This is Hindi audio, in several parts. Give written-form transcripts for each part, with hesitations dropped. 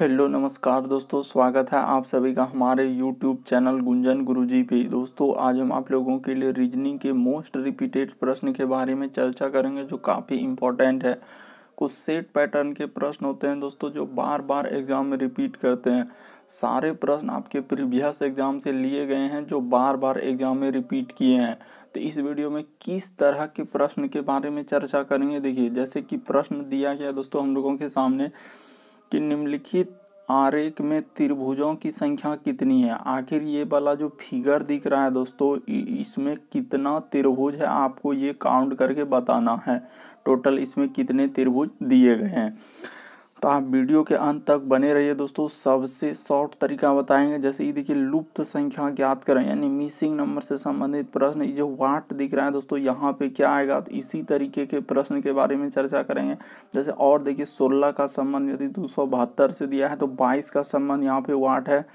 हेलो नमस्कार दोस्तों, स्वागत है आप सभी का हमारे यूट्यूब चैनल गुंजन गुरुजी पे। दोस्तों आज हम आप लोगों के लिए रीजनिंग के मोस्ट रिपीटेड प्रश्न के बारे में चर्चा करेंगे जो काफ़ी इम्पोर्टेंट है। कुछ सेट पैटर्न के प्रश्न होते हैं दोस्तों जो बार बार एग्जाम में रिपीट करते हैं। सारे प्रश्न आपके प्रीवियस एग्जाम से लिए गए हैं जो बार बार एग्जाम में रिपीट किए हैं। तो इस वीडियो में किस तरह के प्रश्न के बारे में चर्चा करेंगे, देखिए जैसे कि प्रश्न दिया गया दोस्तों हम लोगों के सामने कि निम्नलिखित आरेख में त्रिभुजों की संख्या कितनी है। आखिर ये वाला जो फिगर दिख रहा है दोस्तों इसमें कितना त्रिभुज है आपको ये काउंट करके बताना है। टोटल इसमें कितने त्रिभुज दिए गए हैं। तो आप वीडियो के अंत तक बने रहिए दोस्तों। सबसे शॉर्ट तरीका बताएंगे, जैसे ये देखिए लुप्त संख्या ज्ञात करें यानी मिसिंग नंबर से संबंधित प्रश्न। ये जो वाट दिख रहा है दोस्तों यहाँ पे क्या आएगा, तो इसी तरीके के प्रश्न के बारे में चर्चा करेंगे। जैसे और देखिए 16 का संबंध यदि 272 से दिया है तो 22 का संबंध यहाँ पे वाट है,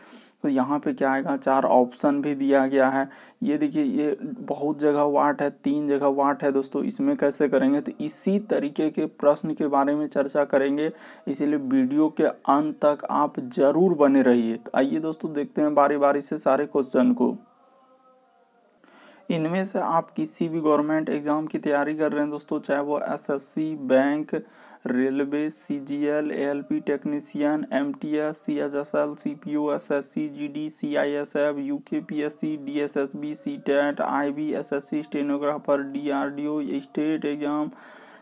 तो यहाँ पे क्या आएगा। 4 ऑप्शन भी दिया गया है। ये देखिए ये बहुत जगह वाट है, 3 जगह वाट है दोस्तों, इसमें कैसे करेंगे। तो इसी तरीके के प्रश्न के बारे में चर्चा करेंगे, इसीलिए वीडियो के अंत तक आप जरूर बने रहिए। तो आइए दोस्तों देखते हैं बारी बारी से सारे क्वेश्चन को। इनमें से आप किसी भी गवर्नमेंट एग्जाम की तैयारी कर रहे हैं दोस्तों, चाहे वो SSC, bank, railway, CGL, ALP technician, MTS, CHSL, CPO, SSC, GD, CISF, UKPSC, DSSB, CTET, IB, SSC, stenographer, DRDO, state exam,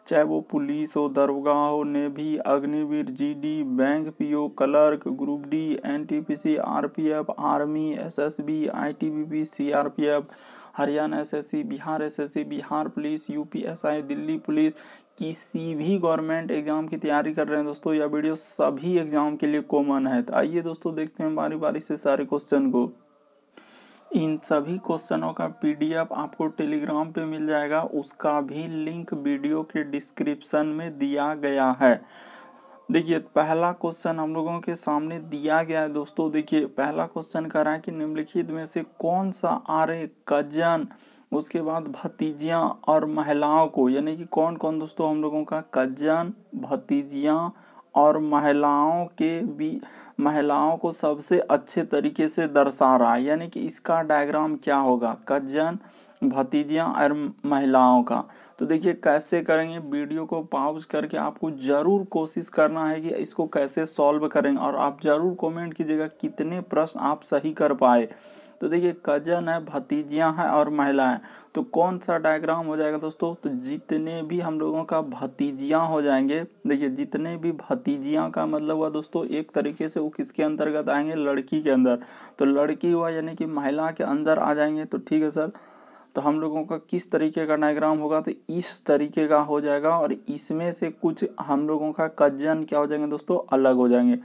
चाहे वो पुलिस हो, दरोगा हो, navy, Agniveer, GD, bank PO, clerk, group D, NTPC, RPF, army, SSB, ITBP, CRPF, Haryana SSC, Bihar SSC, Bihar police, UPSI, Delhi police, किसी भी गवर्नमेंट एग्जाम की तैयारी कर रहे हैं दोस्तों, यह वीडियो सभी एग्जाम के लिए कॉमन है। तो आइए दोस्तों देखते हैं बारी बारी से सारे क्वेश्चन को। इन सभी क्वेश्चनों का पीडीएफ आपको टेलीग्राम पे मिल जाएगा, उसका भी लिंक वीडियो के डिस्क्रिप्शन में दिया गया है। देखिए पहला क्वेश्चन हम लोगों के सामने दिया गया है दोस्तों। देखिए पहला क्वेश्चन कह रहा है कि निम्नलिखित में से कौन सा आर्य, कजन, उसके बाद भतीजियां और महिलाओं को, यानी कि कौन कौन दोस्तों हम लोगों का कजन, भतीजियां और महिलाओं को सबसे अच्छे तरीके से दर्शा रहा है। यानी कि इसका डायग्राम क्या होगा, कजन, भतीजियां और महिलाओं का। तो देखिए कैसे करेंगे, वीडियो को पॉज करके आपको ज़रूर कोशिश करना है कि इसको कैसे सॉल्व करेंगे, और आप ज़रूर कमेंट कीजिएगा कितने प्रश्न आप सही कर पाए। तो देखिए कजन है, भतीजियां हैं और महिलाएं, तो कौन सा डायग्राम हो जाएगा दोस्तों, तो जितने भी हम लोगों का भतीजियां हो जाएंगे, देखिए जितने भी भतीजियां का मतलब हुआ दोस्तों एक तरीके से वो किसके अंतर्गत आएंगे, लड़की के अंदर। तो लड़की हुआ यानी कि महिला के अंदर आ जाएंगे। तो ठीक है सर, तो हम लोगों का किस तरीके का डायग्राम होगा, तो इस तरीके का हो जाएगा, और इसमें से कुछ हम लोगों का कजन क्या हो जाएंगे दोस्तों, अलग हो जाएंगे।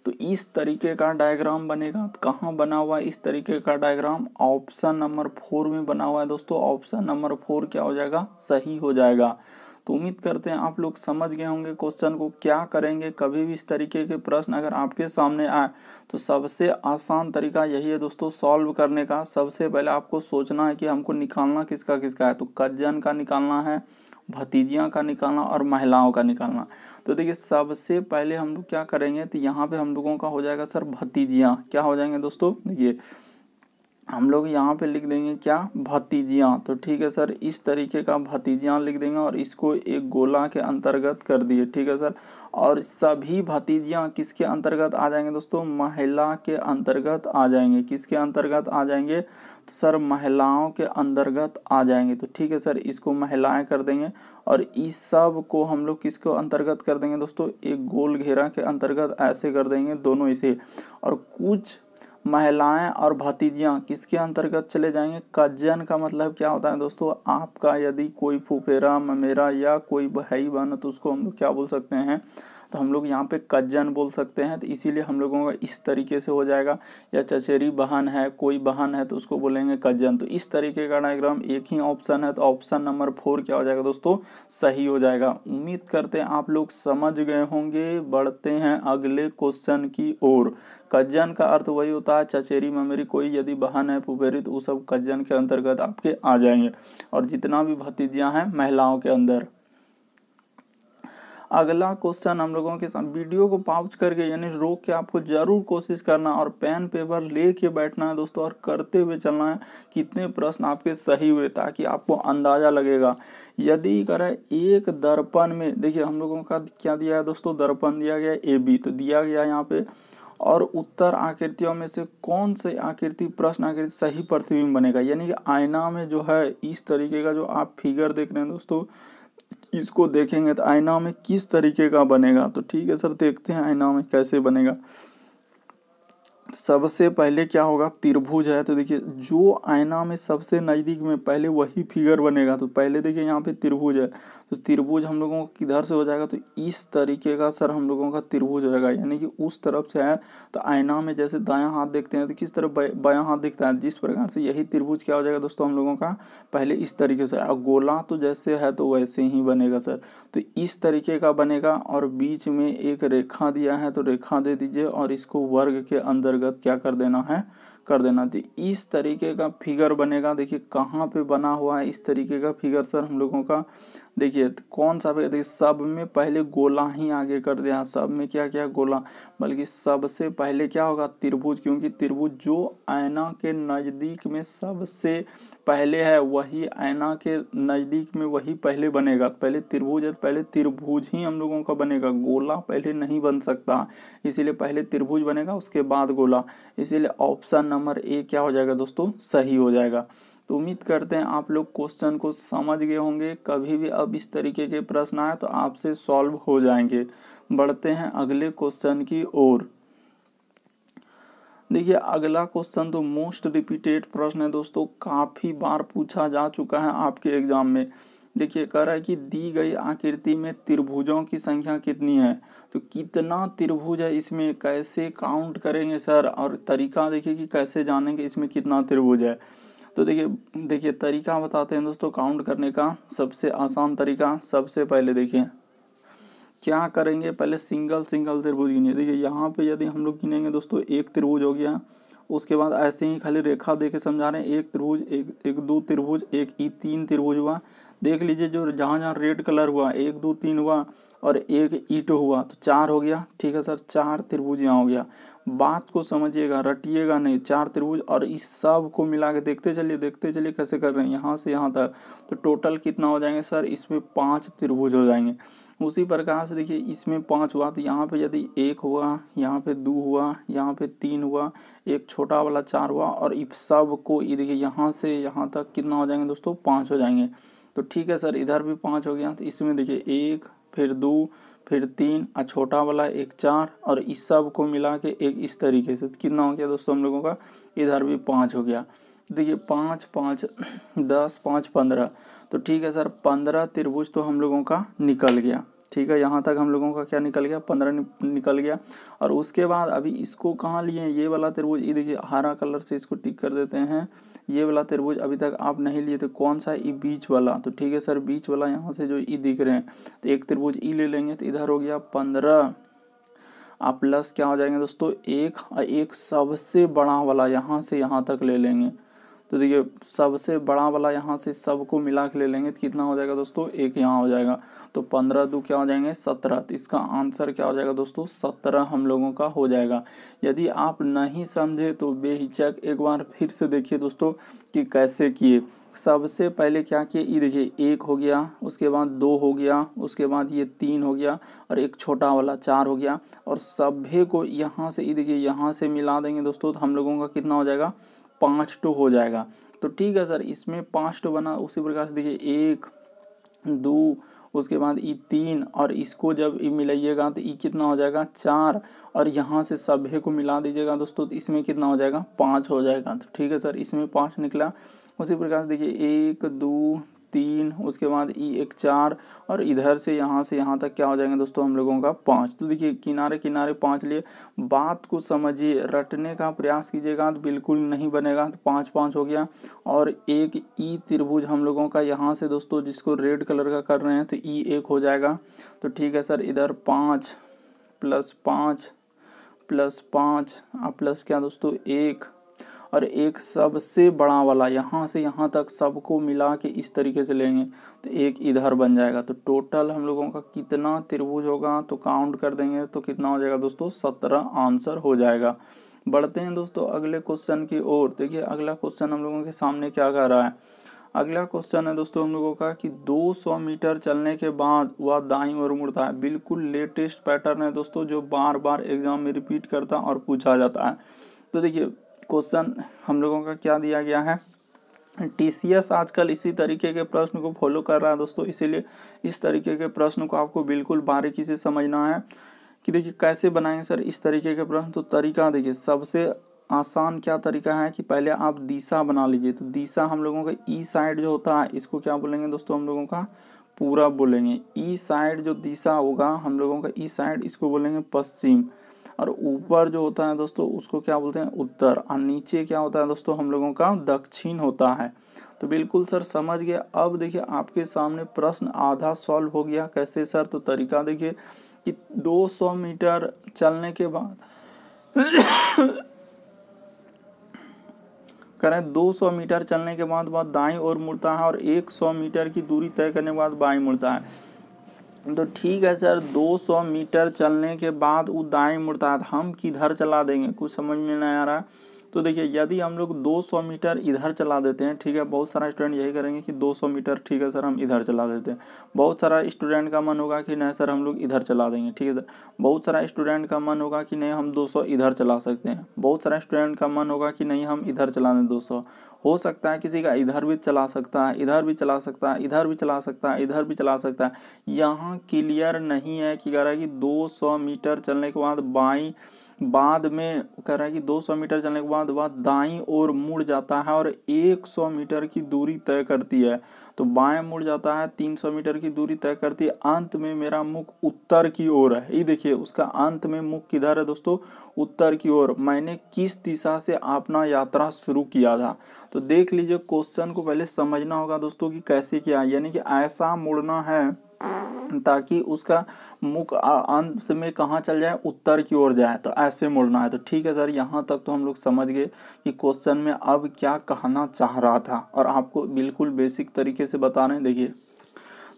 तो इस तरीके का डायग्राम बनेगा। तो कहाँ बना हुआ है इस तरीके का डायग्राम, ऑप्शन नंबर 4 में बना हुआ है दोस्तों। ऑप्शन नंबर 4 क्या हो जाएगा, सही हो जाएगा। तो उम्मीद करते हैं आप लोग समझ गए होंगे क्वेश्चन को क्या करेंगे। कभी भी इस तरीके के प्रश्न अगर आपके सामने आए तो सबसे आसान तरीका यही है दोस्तों सॉल्व करने का। सबसे पहले आपको सोचना है कि हमको निकालना किसका किसका है, तो कजन का निकालना है, भतीजियां का निकालना और महिलाओं का निकालना। तो देखिए सबसे पहले हम लोग क्या करेंगे, तो यहाँ पे हम लोगों का हो जाएगा सर भतीजियां। क्या हो जाएंगे दोस्तों, देखिए हम लोग यहाँ पे लिख देंगे क्या, भतीजियाँ। तो ठीक है सर, इस तरीके का भतीजियाँ लिख देंगे और इसको एक गोला के अंतर्गत कर दिए। ठीक है सर, और सभी भतीजियाँ किसके अंतर्गत आ जाएंगे दोस्तों, महिला के अंतर्गत आ जाएंगे। किसके अंतर्गत आ जाएंगे, तो सर महिलाओं के अंतर्गत आ जाएंगे। तो ठीक है सर, इसको महिलाएं कर देंगे, और इस सब को हम लोग किसको अंतर्गत कर देंगे दोस्तों, एक गोल घेरा के अंतर्गत ऐसे कर देंगे दोनों इसे। और कुछ महिलाएं और भतीजियां किसके अंतर्गत चले जाएंगे, कजन का मतलब क्या होता है दोस्तों, आपका यदि कोई फुफेरा, ममेरा या कोई भाई बहन तो उसको हम लोग क्या बोल सकते हैं, तो हम लोग यहाँ पे कजन बोल सकते हैं। तो इसीलिए हम लोगों का इस तरीके से हो जाएगा। या चचेरी बहन है, कोई बहन है तो उसको बोलेंगे कजन। तो इस तरीके का डायग्राम एक ही ऑप्शन है, तो ऑप्शन नंबर 4 क्या हो जाएगा दोस्तों, सही हो जाएगा। उम्मीद करते हैं आप लोग समझ गए होंगे। बढ़ते हैं अगले क्वेश्चन की ओर। कजन का अर्थ वही होता है चचेरी ममेरी, कोई यदि बहन है, फुफेरी, तो वो सब कजन के अंतर्गत आपके आ जाएंगे, और जितना भी भतीजियां हैं महिलाओं के अंदर। अगला क्वेश्चन हम लोगों के साथ वीडियो को पॉज करके यानी रोक के आपको जरूर कोशिश करना और पेन पेपर लेके बैठना है दोस्तों और करते हुए चलना है कितने प्रश्न आपके सही हुए, ताकि आपको अंदाजा लगेगा। यदि करें एक दर्पण में, देखिए हम लोगों का क्या दिया है दोस्तों, दर्पण दिया गया ए बी, तो दिया गया यहाँ पे, और उत्तर आकृतियों में से कौन सी आकृति प्रश्न आकृति सही प्रतिबिंब बनेगा। यानी कि आईना में जो है इस तरीके का जो आप फिगर देख रहे हैं दोस्तों, इसको देखेंगे तो आईना में किस तरीके का बनेगा। तो ठीक है सर, देखते हैं आईना में कैसे बनेगा। सबसे पहले क्या होगा, त्रिभुज है, तो देखिए जो आईना में सबसे नज़दीक में पहले वही फिगर बनेगा। तो पहले देखिए यहाँ पे त्रिभुज है, तो त्रिभुज हम लोगों को किधर से हो जाएगा, तो इस तरीके का सर हम लोगों का त्रिभुज हो जाएगा। यानी कि उस तरफ से है, तो आईना में जैसे दायां हाथ देखते हैं तो किस तरफ बायां हाथ दिखता है, जिस प्रकार से यही त्रिभुज क्या हो जाएगा दोस्तों हम लोगों का पहले इस तरीके से। और गोला तो जैसे है तो वैसे ही बनेगा सर, तो इस तरीके का बनेगा। और बीच में एक रेखा दिया है, तो रेखा दे दीजिए और इसको वर्ग के अंतर्गत क्या कर देना है, कर देना। तो इस तरीके का फिगर बनेगा। देखिए कहाँ पे बना हुआ है इस तरीके का फिगर सर हम लोगों का, देखिए कौन सा, देखिए सब में पहले गोला ही आगे कर दिया, सब में क्या क्या गोला, बल्कि सबसे पहले क्या होगा, त्रिभुज, क्योंकि त्रिभुज जो आईना के नज़दीक में सबसे पहले है वही आईना के नज़दीक में वही पहले बनेगा। पहले त्रिभुज है, पहले त्रिभुज ही हम लोगों का बनेगा, गोला पहले नहीं बन सकता, इसीलिए पहले त्रिभुज बनेगा उसके बाद गोला। इसीलिए ऑप्शन नंबर ए क्या हो जाएगा दोस्तों, सही हो जाएगा। तो उम्मीद करते हैं आप लोग क्वेश्चन को समझ गए होंगे। कभी भी अब इस तरीके के प्रश्न आए तो आपसे सॉल्व हो जाएंगे। बढ़ते हैं अगले क्वेश्चन की ओर। देखिए अगला क्वेश्चन तो मोस्ट रिपीटेड प्रश्न है दोस्तों, काफ़ी बार पूछा जा चुका है आपके एग्जाम में। देखिए कह रहा है कि दी गई आकृति में त्रिभुजों की संख्या कितनी है। तो कितना त्रिभुज है इसमें कैसे काउंट करेंगे सर, और तरीका देखिए कि कैसे जानेंगे इसमें कितना त्रिभुज है। तो देखिए तरीका बताते हैं दोस्तों काउंट करने का। सबसे आसान तरीका, सबसे पहले देखिए क्या करेंगे, पहले सिंगल त्रिभुज गिनिए। देखिए यहाँ पे यदि हम लोग गिनेंगे दोस्तों, एक त्रिभुज हो गया, उसके बाद ऐसे ही खाली रेखा देके समझा रहे हैं, एक त्रिभुज, एक दो त्रिभुज, एक ई तीन त्रिभुज हुआ। देख लीजिए जो जहाँ जहाँ रेड कलर हुआ, एक दो तीन हुआ और एक ईंट हुआ, तो चार हो गया। ठीक है सर, चार त्रिभुज यहाँ हो गया। बात को समझिएगा, रटिएगा नहीं, चार त्रिभुज, और इस सब को मिला के देखते चलिए कैसे कर रहे हैं यहाँ से यहाँ तक। तो टोटल कितना हो जाएंगे सर, इसमें 5 त्रिभुज हो जाएंगे। उसी प्रकार से देखिए इसमें 5 हुआ, तो यहाँ पे यदि 1 हुआ, यहाँ पे 2 हुआ, यहाँ पे 3 हुआ, एक छोटा वाला 4 हुआ, और इस सब को देखिए यहाँ से यहाँ तक कितना हो जाएंगे दोस्तों, 5 हो जाएंगे। तो ठीक है सर, इधर भी 5 हो गया। तो इसमें देखिए 1 फिर 2 फिर 3 और छोटा वाला एक 4, और इस सब को मिला के एक इस तरीके से कितना हो गया दोस्तों हम लोगों का, इधर भी 5 हो गया। देखिए 5 5 10 5 15, तो ठीक है सर 15 त्रिभुज तो हम लोगों का निकल गया। ठीक है, यहाँ तक हम लोगों का क्या निकल गया, 15 निकल गया। और उसके बाद अभी इसको कहाँ लिए, ये वाला त्रिभुज, ये देखिए हरा कलर से इसको टिक कर देते हैं। ये वाला त्रिभुज अभी तक आप नहीं लिए थे, कौन सा, ई बीच वाला। तो ठीक है सर, बीच वाला यहाँ से जो ई दिख रहे हैं, तो एक त्रिभुज ई ले लेंगे, तो इधर हो गया 15। आप प्लस क्या हो जाएंगे दोस्तों, एक सबसे बड़ा वाला यहाँ से यहाँ तक ले लेंगे। तो देखिए सबसे बड़ा वाला यहाँ से सबको मिला के ले लेंगे, तो कितना हो जाएगा दोस्तों, एक यहाँ हो जाएगा। तो 15 दो क्या हो जाएंगे, 17। तो इसका आंसर क्या हो जाएगा दोस्तों, 17 हम लोगों का हो जाएगा। यदि आप नहीं समझे तो बेहिचक एक बार फिर से देखिए दोस्तों कि कैसे किए। सबसे पहले क्या किए, ये देखिए 1 हो गया, उसके बाद 2 हो गया, उसके बाद ये 3 हो गया, और एक छोटा वाला 4 हो गया, और सभी को यहाँ से ये देखिए यहाँ से मिला देंगे दोस्तों, तो हम लोगों का कितना हो जाएगा, 5 टू हो जाएगा। तो ठीक है सर, इसमें 5 टू बना। उसी प्रकार से देखिए 1 2, उसके बाद ई 3, और इसको जब ई मिलाइएगा तो ई कितना हो जाएगा, 4, और यहाँ से सभी को मिला दीजिएगा दोस्तों, तो इसमें कितना हो जाएगा, 5 हो जाएगा। तो ठीक है सर, इसमें 5 निकला। उसी प्रकार से देखिए 1 2 3, उसके बाद ई एक 4, और इधर से यहाँ तक क्या हो जाएंगे दोस्तों हम लोगों का 5। तो देखिए किनारे किनारे 5 लिए। बात को समझिए, रटने का प्रयास कीजिएगा तो बिल्कुल नहीं बनेगा। तो 5 5 हो गया, और एक ई त्रिभुज हम लोगों का यहाँ से दोस्तों जिसको रेड कलर का कर रहे हैं, तो ई 1 हो जाएगा। तो ठीक है सर, इधर 5 + 5 + 5 प्लस क्या दोस्तों 1, और एक सबसे बड़ा वाला यहाँ से यहाँ तक सबको मिला के इस तरीके से लेंगे तो एक इधर बन जाएगा। तो टोटल हम लोगों का कितना त्रिभुज होगा तो काउंट कर देंगे तो कितना हो जाएगा दोस्तों, 17 आंसर हो जाएगा। बढ़ते हैं दोस्तों अगले क्वेश्चन की ओर। देखिए अगला क्वेश्चन हम लोगों के सामने क्या कह रहा है। अगला क्वेश्चन है दोस्तों हम लोगों का कि 200 मीटर चलने के बाद वह दाईं ओर मुड़ता है। बिल्कुल लेटेस्ट पैटर्न है दोस्तों, जो बार बार एग्जाम में रिपीट करता और पूछा जाता है। तो देखिए क्वेश्चन हम लोगों का क्या दिया गया है। TCS आजकल इसी तरीके के प्रश्न को फॉलो कर रहा है दोस्तों, इसीलिए इस तरीके के प्रश्न को आपको बिल्कुल बारीकी से समझना है कि देखिए कैसे बनाएंगे सर इस तरीके के प्रश्न। तो तरीका देखिए, सबसे आसान क्या तरीका है कि पहले आप दिशा बना लीजिए। तो दिशा हम लोगों का ई साइड जो होता है इसको क्या बोलेंगे दोस्तों, हम लोगों का पूरब बोलेंगे। ई साइड जो दिशा होगा हम लोगों का ई साइड, इसको बोलेंगे पश्चिम। और ऊपर जो होता है दोस्तों उसको क्या बोलते हैं, उत्तर। और नीचे क्या होता है दोस्तों हम लोगों का दक्षिण होता है। तो बिल्कुल सर समझ गए। अब देखिए आपके सामने प्रश्न आधा सॉल्व हो गया। कैसे सर, तो तरीका देखिए कि 200 मीटर चलने के बाद करें 200 मीटर चलने के बाद वह दाईं ओर मुड़ता है और 100 मीटर की दूरी तय करने के बाद बाईं मुड़ता है। तो ठीक है सर, 200 मीटर चलने के बाद वो दाएं मुड़ता है, हम किधर चला देंगे, कुछ समझ में नहीं आ रहा है। तो देखिए यदि हम लोग 200 मीटर इधर चला देते हैं, ठीक है, बहुत सारा स्टूडेंट यही करेंगे कि 200 मीटर ठीक है सर हम इधर चला देते हैं। बहुत सारा स्टूडेंट का मन होगा कि नहीं सर हम लोग इधर चला देंगे, ठीक है सर। बहुत सारा स्टूडेंट का मन होगा कि नहीं हम 200 इधर चला सकते हैं। बहुत सारा स्टूडेंट का मन होगा कि नहीं हम इधर चला दें 200। हो सकता है किसी का इधर भी चला सकता है, इधर भी चला सकता है, इधर भी चला सकता है, इधर भी चला सकता है। यहाँ क्लियर नहीं है कि कह रहा है कि 200 मीटर चलने के बाद बाद में कह रहा है कि 200 मीटर चलने के बाद वह दाईं ओर मुड़ जाता है और 100 मीटर की दूरी तय करती है। तो बाएं मुड़ जाता है, 300 मीटर की दूरी तय करती है। अंत में मेरा मुख उत्तर की ओर है। ये देखिए उसका अंत में मुख किधर है दोस्तों, उत्तर की ओर। मैंने किस दिशा से अपना यात्रा शुरू किया था। तो देख लीजिए क्वेश्चन को पहले समझना होगा दोस्तों कि कैसे किया, यानी कि ऐसा मुड़ना है ताकि उसका मुख अंत में कहाँ चल जाए, उत्तर की ओर जाए। तो ऐसे मुड़ना है। तो ठीक है सर, यहाँ तक तो हम लोग समझ गए कि क्वेश्चन में अब क्या कहना चाह रहा था और आपको बिल्कुल बेसिक तरीके से बता रहे हैं। देखिए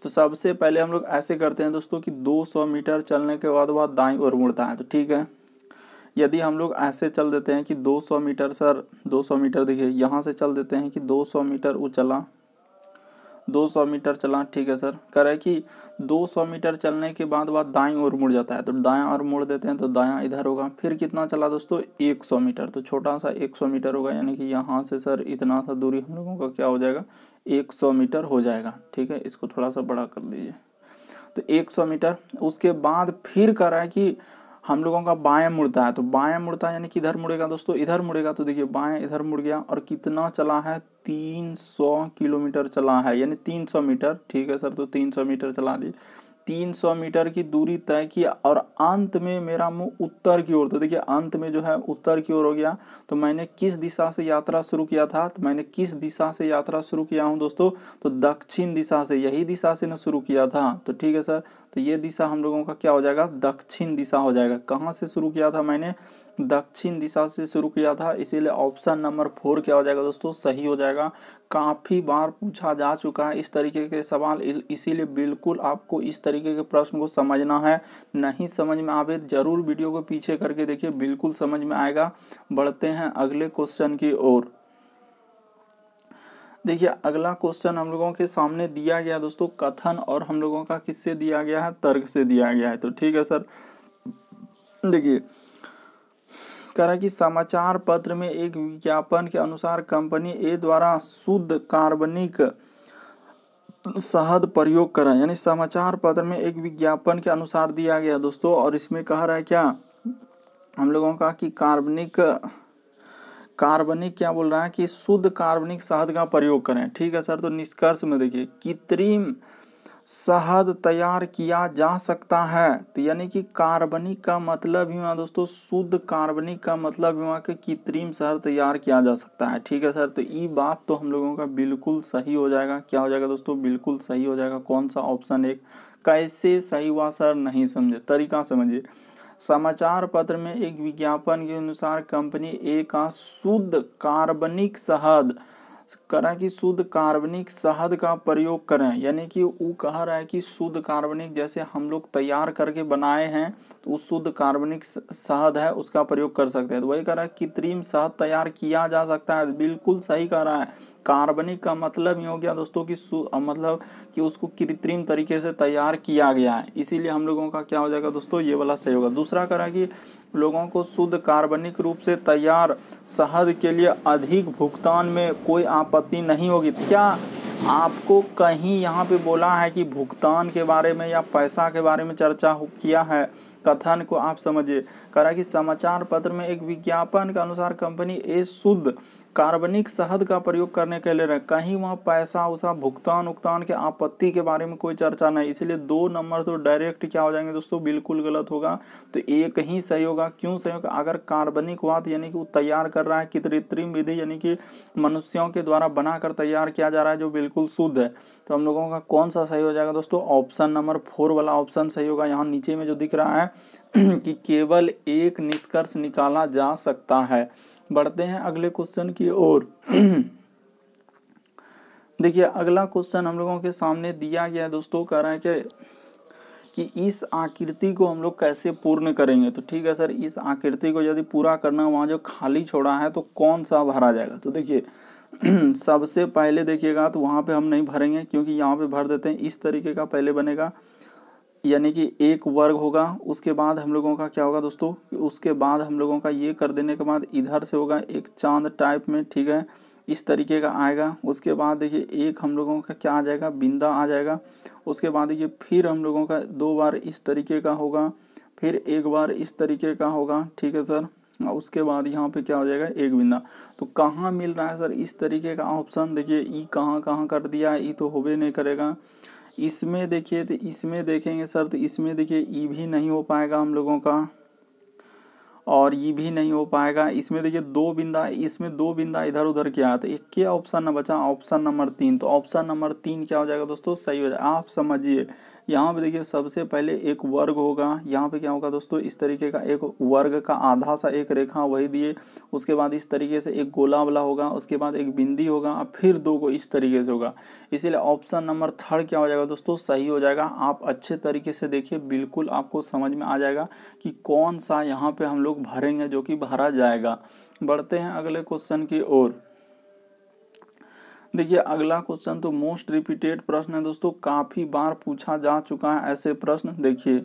तो सबसे पहले हम लोग ऐसे करते हैं दोस्तों कि 200 मीटर चलने के बाद वह दाईं ओर मुड़ता है। तो ठीक है, यदि हम लोग ऐसे चल देते हैं कि 200 मीटर सर, 200 मीटर देखिए यहाँ से चल देते हैं कि 200 मीटर वो चला, 200 मीटर चला, ठीक है सर। करे कि 200 मीटर चलने के बाद वह दाईं ओर मुड़ जाता है। तो दायां ओर मुड़ देते हैं तो दायां इधर होगा। फिर कितना चला दोस्तों, 100 मीटर। तो छोटा सा 100 मीटर होगा, यानी कि यहाँ से सर इतना सा दूरी हम लोगों का क्या हो जाएगा, 100 मीटर हो जाएगा। ठीक है, इसको थोड़ा सा बड़ा कर दीजिए। तो 100 मीटर उसके बाद फिर कह रहा है कि हम लोगों का बाएं मुड़ता है। तो बाएं मुड़ता है यानी कि इधर मुड़ेगा दोस्तों, इधर मुड़ेगा। तो देखिए बाएं इधर मुड़ गया और कितना चला है, 300 किलोमीटर चला है, यानी 300 मीटर। ठीक है सर, तो 300 मीटर चला दिए। 300 मीटर की दूरी तय किया और अंत में मेरा मुंह उत्तर की ओर। तो देखिए अंत में जो है उत्तर की ओर हो गया। तो मैंने किस दिशा से यात्रा शुरू किया था, तो मैंने किस दिशा से यात्रा शुरू किया हूं दोस्तों, तो दक्षिण दिशा से, यही दिशा से ना शुरू किया था। तो ठीक है सर, तो ये दिशा हम लोगों का क्या हो जाएगा, दक्षिण दिशा हो जाएगा। कहाँ से शुरू किया था मैंने, दक्षिण दिशा से शुरू किया था, इसीलिए ऑप्शन नंबर 4 क्या हो जाएगा दोस्तों, सही हो जाएगा। काफ़ी बार पूछा जा चुका है इस तरीके के सवाल, इसीलिए बिल्कुल आपको इस तरीके के प्रश्न को समझना है। नहीं समझ में आवे जरूर वीडियो को पीछे करके देखिए, बिल्कुल समझ में आएगा। बढ़ते हैं अगले क्वेश्चन की ओर। देखिए अगला क्वेश्चन हम लोगों के सामने दिया गया दोस्तों कथन, और हम लोगों का किससे दिया गया है, तर्क से दिया गया है। तो ठीक है सर, देखिए कह रहा है कि समाचार पत्र में एक विज्ञापन के अनुसार कंपनी ए द्वारा शुद्ध कार्बनिक शहद प्रयोग करा, यानी समाचार पत्र में एक विज्ञापन के अनुसार दिया गया दोस्तों। और इसमें कह रहा है क्या हम लोगों का कि कार्बनिक क्या बोल रहा है कि शुद्ध कार्बनिक शहद का प्रयोग करें। ठीक है सर, तो निष्कर्ष में देखिए कृत्रिम शहद तैयार किया जा सकता है। तो यानी कि कार्बनिक का मतलब ही हुआ दोस्तों, शुद्ध कार्बनिक का मतलब हुआ कि कृत्रिम शहद तैयार किया जा सकता है। ठीक है सर, तो ये बात तो हम लोगों का बिल्कुल सही हो जाएगा। क्या हो जाएगा दोस्तों, बिल्कुल सही हो जाएगा। कौन सा, ऑप्शन 1। कैसे सही हुआ सर, नहीं समझे, तरीका समझिए। समाचार पत्र में एक विज्ञापन के अनुसार कंपनी ए का शुद्ध कार्बनिक शहद करा कि शुद्ध कार्बनिक शहद का प्रयोग करें, यानी कि वो कह रहा है कि शुद्ध कार्बनिक जैसे हम लोग तैयार करके बनाए हैं तो उस शुद्ध कार्बनिक शहद है उसका प्रयोग कर सकते हैं। तो वही कह रहा है कृत्रिम शहद तैयार किया जा सकता है, बिल्कुल सही कह रहा है। कार्बनिक का मतलब ये हो गया दोस्तों कि मतलब कि उसको कृत्रिम तरीके से तैयार किया गया है, इसीलिए हम लोगों का क्या हो जाएगा दोस्तों, ये वाला सही होगा। दूसरा करा कि लोगों को शुद्ध कार्बनिक रूप से तैयार शहद के लिए अधिक भुगतान में कोई आपत्ति नहीं होगी। तो क्या आपको कहीं यहाँ पे बोला है कि भुगतान के बारे में या पैसा के बारे में चर्चा किया है? कथन को आप समझिए। करा कि समाचार पत्र में एक विज्ञापन के अनुसार कंपनी ए शुद्ध कार्बनिक शहद का प्रयोग करने के लिए कहीं वहाँ पैसा उसा भुगतान उगतान के आपत्ति के बारे में कोई चर्चा नहीं, इसलिए 2 नंबर तो डायरेक्ट क्या हो जाएंगे दोस्तों, बिल्कुल गलत होगा। तो एक ही सही होगा। क्यों सही होगा? अगर कार्बनिक हुआ तो यानी कि वो तैयार कर रहा है कृत्रिम विधि, यानी कि मनुष्यों के द्वारा बनाकर तैयार किया जा रहा है जो बिल्कुल शुद्ध है। तो हम लोगों का कौन सा सही हो जाएगा दोस्तों? ऑप्शन नंबर 4 वाला ऑप्शन सही होगा। यहाँ नीचे में जो दिख रहा है कि केवल एक निष्कर्ष निकाला जा सकता है। बढ़ते हैं अगले क्वेश्चन की ओर। देखिए अगला क्वेश्चन हम लोगों के सामने दिया गया है दोस्तों, कह रहा है कि इस आकृति को हम लोग कैसे पूर्ण करेंगे। तो ठीक है सर, इस आकृति को यदि पूरा करना, वहाँ जो खाली छोड़ा है तो कौन सा भरा जाएगा? तो देखिए सबसे पहले देखिएगा तो वहाँ पे हम नहीं भरेंगे, क्योंकि यहाँ पे भर देते हैं। इस तरीके का पहले बनेगा, यानी कि एक वर्ग होगा। उसके बाद हम लोगों का क्या होगा दोस्तों, उसके बाद हम लोगों का ये कर देने के बाद इधर से होगा एक चांद टाइप में, ठीक है, इस तरीके का आएगा। उसके बाद देखिए एक हम लोगों का क्या आ जाएगा, बिंदा आ जाएगा। उसके बाद देखिए फिर हम लोगों का 2 बार इस तरीके का होगा, फिर एक बार इस तरीके का होगा, ठीक है सर। उसके बाद यहाँ पे क्या हो जाएगा, एक बिंदा। तो कहाँ मिल रहा है सर इस तरीके का ऑप्शन? देखिए ई कहाँ कहाँ कर दिया है, ई तो होबे नहीं करेगा। इसमें देखिए तो इसमें देखेंगे सर तो इसमें देखिए ई भी नहीं हो पाएगा हम लोगों का, और ये भी नहीं हो पाएगा। इसमें देखिए 2 बिंदा, इसमें 2 बिंदा इधर उधर किया है, तो एक क्या ऑप्शन न बचा, ऑप्शन नंबर 3। तो ऑप्शन नंबर 3 क्या हो जाएगा दोस्तों, सही हो जाएगा। आप समझिए यहाँ पे देखिए सबसे पहले एक वर्ग होगा, यहाँ पे क्या होगा दोस्तों, इस तरीके का एक वर्ग का आधा सा एक रेखा वही दिए। उसके बाद इस तरीके से एक गोला वाला होगा, उसके बाद एक बिंदी होगा, और फिर 2 को इस तरीके से होगा। इसीलिए ऑप्शन नंबर 3 क्या हो जाएगा दोस्तों, सही हो जाएगा। आप अच्छे तरीके से देखिए, बिल्कुल आपको समझ में आ जाएगा कि कौन सा यहाँ पे हम लोग भरेंगे जो कि भरा जाएगा। बढ़ते हैं अगले क्वेश्चन की ओर। देखिए अगला क्वेश्चन तो मोस्ट रिपीटेड प्रश्न है दोस्तों, काफ़ी बार पूछा जा चुका है ऐसे प्रश्न। देखिए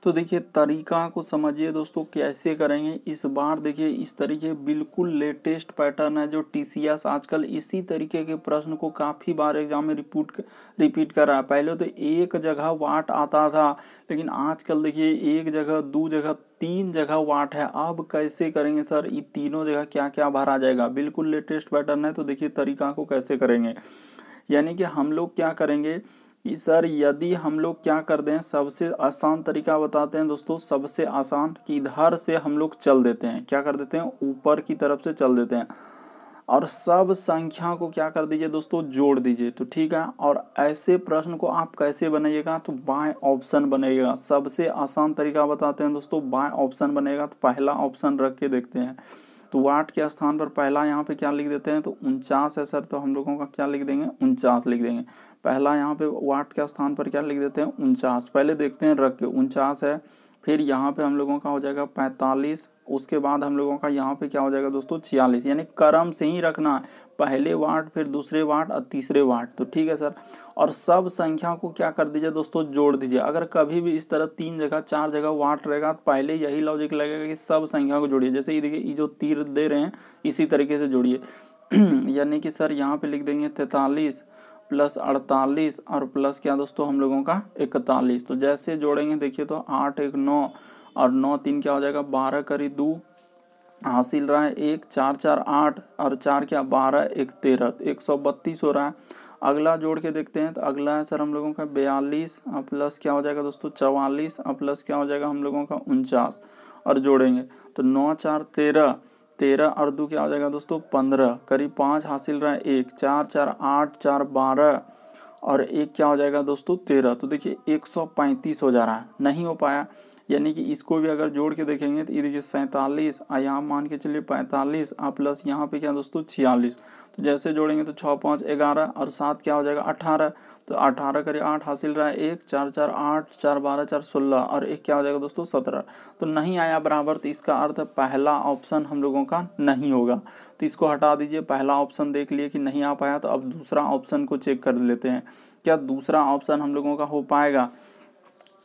तो देखिए तरीका को समझिए दोस्तों कैसे करेंगे इस बार। देखिए इस तरीके बिल्कुल लेटेस्ट पैटर्न है जो टीसीएस आजकल इसी तरीके के प्रश्न को काफ़ी बार एग्जाम में रिपीट कर रहा है। पहले तो एक जगह वाट आता था, लेकिन आजकल देखिए 1 जगह 2 जगह 3 जगह वाट है। अब कैसे करेंगे सर, ये तीनों जगह क्या क्या भरा जाएगा? बिल्कुल लेटेस्ट पैटर्न है। तो देखिए तरीका को कैसे करेंगे, यानी कि हम लोग क्या करेंगे सर, यदि हम लोग क्या कर दें, सबसे आसान तरीका बताते हैं दोस्तों। सबसे आसान कि इधर से हम लोग चल देते हैं, क्या कर देते हैं, ऊपर की तरफ से चल देते हैं, और सब संख्या को क्या कर दीजिए दोस्तों, जोड़ दीजिए। तो ठीक है, और ऐसे प्रश्न को आप कैसे बनाइएगा, तो बाय ऑप्शन बनेगा। सबसे आसान तरीका बताते हैं दोस्तों, बाय ऑप्शन बनेगा। तो पहला ऑप्शन रख के देखते हैं। तो वाट के स्थान पर पहला यहाँ पे क्या लिख देते हैं, तो 49 है सर। तो हम लोगों का क्या लिख देंगे, 49 लिख देंगे। पहला यहाँ पे वाट के स्थान पर क्या लिख देते हैं, 49। पहले देखते हैं रख के, 49 है। फिर यहाँ पे हम लोगों का हो जाएगा 45। उसके बाद हम लोगों का यहाँ पे क्या हो जाएगा दोस्तों, 46। यानी क्रम से ही रखना है, पहले वाट फिर दूसरे वाट और तीसरे वाट। तो ठीक है सर, और सब संख्या को क्या कर दीजिए दोस्तों, जोड़ दीजिए। अगर कभी भी इस तरह 3 जगह 4 जगह वाट रहेगा तो पहले यही लॉजिक लगेगा कि सब संख्या को जोड़िए। जैसे ये देखिए, ये जो तीर दे रहे हैं इसी तरीके से जोड़िए। यानी कि सर यहाँ पे लिख देंगे 43 प्लस 48 और प्लस क्या दोस्तों हम लोगों का 41। तो जैसे जोड़ेंगे देखिए, तो 8 1 9 और 9 3 क्या हो जाएगा, 12 करी 2 हासिल रहा है 1, 4 4 8 और 4 क्या 12 1 13, 132 हो रहा है। अगला जोड़ के देखते हैं। तो अगला है सर हम लोगों का 42 और प्लस क्या हो जाएगा दोस्तों 44 और प्लस क्या हो जाएगा हम लोगों का 49, और जोड़ेंगे तो 9 4 13, 13 और 2 क्या हो जाएगा दोस्तों 15, करीब 5 हासिल रहा है 1, 4 4 8 4 12 और 1 क्या हो जाएगा दोस्तों 13। तो देखिए 135 हो जा रहा है, नहीं हो पाया। यानी कि इसको भी अगर जोड़ के देखेंगे तो ये देखिए 47, यहाँ मान के चलिए 45 प्लस यहाँ पे क्या दोस्तों 46। तो जैसे जोड़ेंगे तो 6 5 11 और 7 क्या हो जाएगा 18। तो 18 करिए 8 हासिल रहा है 1, 4 4 8, 4 12 4 16 और एक क्या हो जाएगा दोस्तों 17। तो नहीं आया बराबर, तो इसका अर्थ पहला ऑप्शन हम लोगों का नहीं होगा। तो इसको हटा दीजिए, पहला ऑप्शन देख लिए कि नहीं आ पाया, तो अब दूसरा ऑप्शन को चेक कर लेते हैं क्या दूसरा ऑप्शन हम लोगों का हो पाएगा।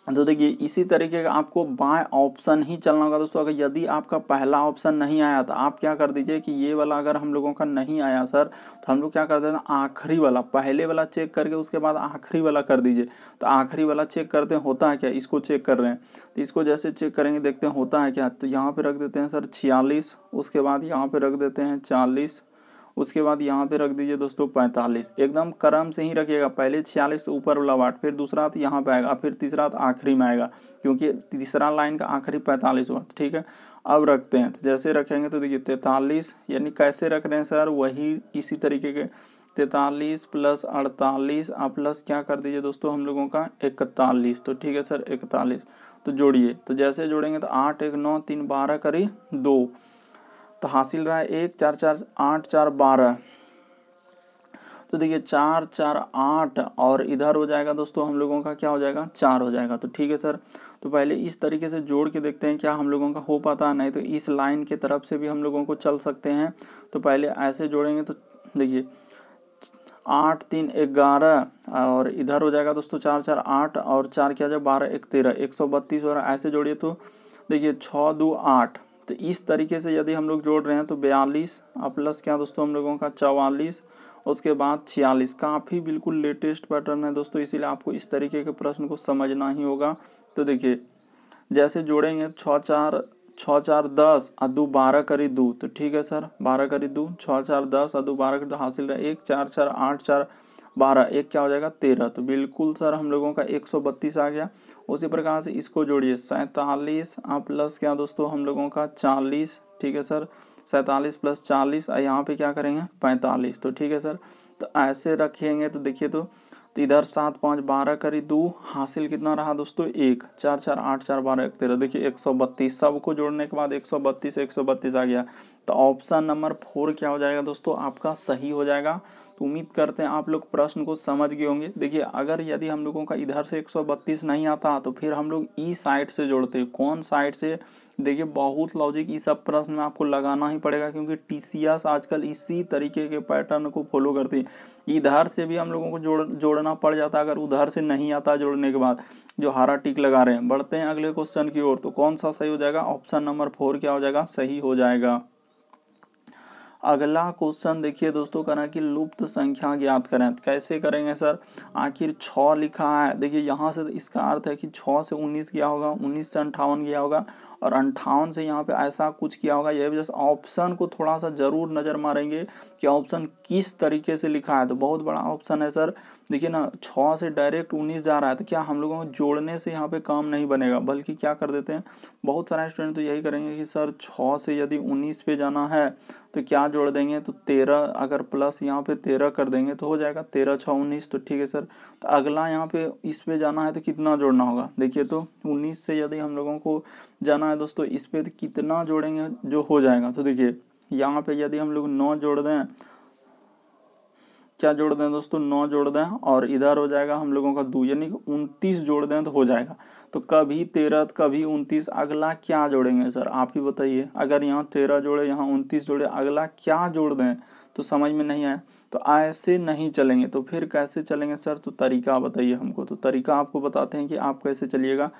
तो देखिए इसी तरीके का आपको बाय ऑप्शन ही चलना होगा दोस्तों। अगर यदि आपका पहला ऑप्शन नहीं आया तो आप क्या कर दीजिए कि ये वाला अगर हम लोगों का नहीं आया सर, तो हम लोग क्या करते हैं आखिरी वाला, पहले वाला चेक करके उसके बाद आखिरी वाला कर दीजिए। तो आखिरी वाला चेक करते हैं होता है क्या, इसको चेक कर रहे हैं। तो इसको जैसे चेक करेंगे देखते हैं होता है क्या। तो यहाँ पे रख देते हैं सर 46, उसके बाद यहाँ पे रख देते हैं 40, उसके बाद यहाँ पे रख दीजिए दोस्तों 45। एकदम क्रम से ही रखिएगा, पहले 46 तो ऊपर वाला वाट, फिर दूसरा तो यहाँ पे आएगा, फिर तीसरा तो आखिरी में आएगा, क्योंकि तीसरा लाइन का आखिरी 45 हुआ। ठीक है, अब रखते हैं। तो जैसे रखेंगे तो देखिए 43, यानी कैसे रख रहे हैं सर, वही इसी तरीके के 43 प्लस 48 प्लस क्या कर दीजिए दोस्तों हम लोगों का 41। तो ठीक है सर 41। तो जोड़िए, तो जैसे जोड़ेंगे तो 8 1 9 3 12 करी 2, तो हासिल रहा है 1 4 4 8 4 12। तो देखिए 4 4 8 और इधर हो जाएगा दोस्तों हम लोगों का क्या हो जाएगा 4 हो जाएगा। तो ठीक है सर, तो पहले इस तरीके से जोड़ के देखते हैं क्या हम लोगों का हो पाता है, नहीं तो इस लाइन के तरफ से भी हम लोगों को चल सकते हैं। तो पहले ऐसे जोड़ेंगे तो देखिए 8 3 11 और इधर हो जाएगा दोस्तों 4 4 8 और 4 क्या जाए 12 1 13 132 और ऐसे जोड़िए तो देखिए 6 2 8। तो इस तरीके से यदि हम लोग जोड़ रहे हैं तो 42 प्लस क्या दोस्तों हम लोगों का 44, उसके बाद 46। काफ़ी बिल्कुल लेटेस्ट पैटर्न है दोस्तों, इसीलिए आपको इस तरीके के प्रश्न को समझना ही होगा। तो देखिए जैसे जोड़ेंगे 6 4 10 और 2 12 करी 2। तो ठीक है सर 12 करी 2, 6 4 10 और 2 12 करी 2 हासिल रहा 1 4 4 8 4 12, एक क्या हो जाएगा 13। तो बिल्कुल सर हम लोगों का 132 आ गया। उसी प्रकार से इसको जोड़िए 47 प्लस क्या दोस्तों हम लोगों का 40। ठीक है सर 47 प्लस 40 यहाँ पे क्या करेंगे 45। तो ठीक है सर, तो ऐसे रखेंगे तो देखिए तो इधर 7 5 12 करी 2 हासिल कितना रहा दोस्तों 1 4 4 8 4 12 1 13। देखिए 132 सबको जोड़ने के बाद 132 आ गया। तो ऑप्शन नंबर 4 क्या हो जाएगा दोस्तों आपका सही हो जाएगा। तो उम्मीद करते हैं आप लोग प्रश्न को समझ गए होंगे। देखिए अगर यदि हम लोगों का इधर से 132 नहीं आता तो फिर हम लोग ई साइड से जोड़ते। कौन साइड से, देखिए बहुत लॉजिक इस सब प्रश्न में आपको लगाना ही पड़ेगा, क्योंकि टीसीएस आजकल इसी तरीके के पैटर्न को फॉलो करती है। इधर से भी हम लोगों को जोड़ना पड़ जाता अगर उधर से नहीं आता जोड़ने के बाद, जो हरा टिक लगा रहे हैं। बढ़ते हैं अगले क्वेश्चन की ओर। तो कौन सा सही हो जाएगा, ऑप्शन नंबर 4 क्या हो जाएगा सही हो जाएगा। अगला क्वेश्चन देखिए दोस्तों, करना कि लुप्त संख्या ज्ञात करें। कैसे करेंगे सर, आखिर 6 लिखा है, देखिए यहाँ से इसका अर्थ है कि 6 से 19 गया होगा, 19 से 58 गया होगा और 58 से यहाँ पे ऐसा कुछ किया होगा। यह वजह से ऑप्शन को थोड़ा सा जरूर नज़र मारेंगे कि ऑप्शन किस तरीके से लिखा है। तो बहुत बड़ा ऑप्शन है सर, देखिए ना 6 से डायरेक्ट 19 जा रहा है, तो क्या हम लोगों को जोड़ने से यहाँ पे काम नहीं बनेगा, बल्कि क्या कर देते हैं बहुत सारे स्टूडेंट तो यही करेंगे कि सर 6 से यदि 19 पे जाना है तो क्या जोड़ देंगे, तो 13 अगर प्लस यहाँ पे 13 कर देंगे तो हो जाएगा 13 6 19। तो ठीक है सर, तो अगला यहाँ पे इस पे जाना है तो कितना जोड़ना होगा, देखिए तो 19 से यदि हम लोगों को जाना है दोस्तों इस पे तो कितना जोड़ेंगे जो हो जाएगा। तो देखिए यहाँ पे यदि हम लोग 9 जोड़ दें, क्या जोड़ दें दोस्तों 9 जोड़ दें और इधर हो जाएगा हम लोगों का 2, यानी कि 29 जोड़ दें तो हो जाएगा। तो कभी 13 कभी 29, अगला क्या जोड़ेंगे सर आप ही बताइए। अगर यहाँ 13 जोड़े यहाँ 29 जोड़े, अगला क्या जोड़ दें, तो समझ में नहीं आया। तो ऐसे नहीं चलेंगे, तो फिर कैसे चलेंगे सर, तो तरीका बताइए हमको। तो तरीका आपको बताते हैं कि आप कैसे चलिएगा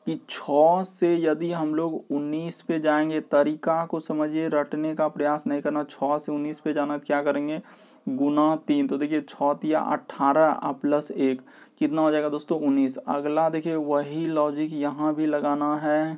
कि 6 से यदि हम लोग 19 पे जाएंगे, तरीका को समझिए, रटने का प्रयास नहीं करना। 6 से 19 पे जाना तो क्या करेंगे गुना 3। तो देखिए 6 तिया 18 प्लस 1 कितना हो जाएगा दोस्तों 19। अगला देखिए वही लॉजिक यहाँ भी लगाना है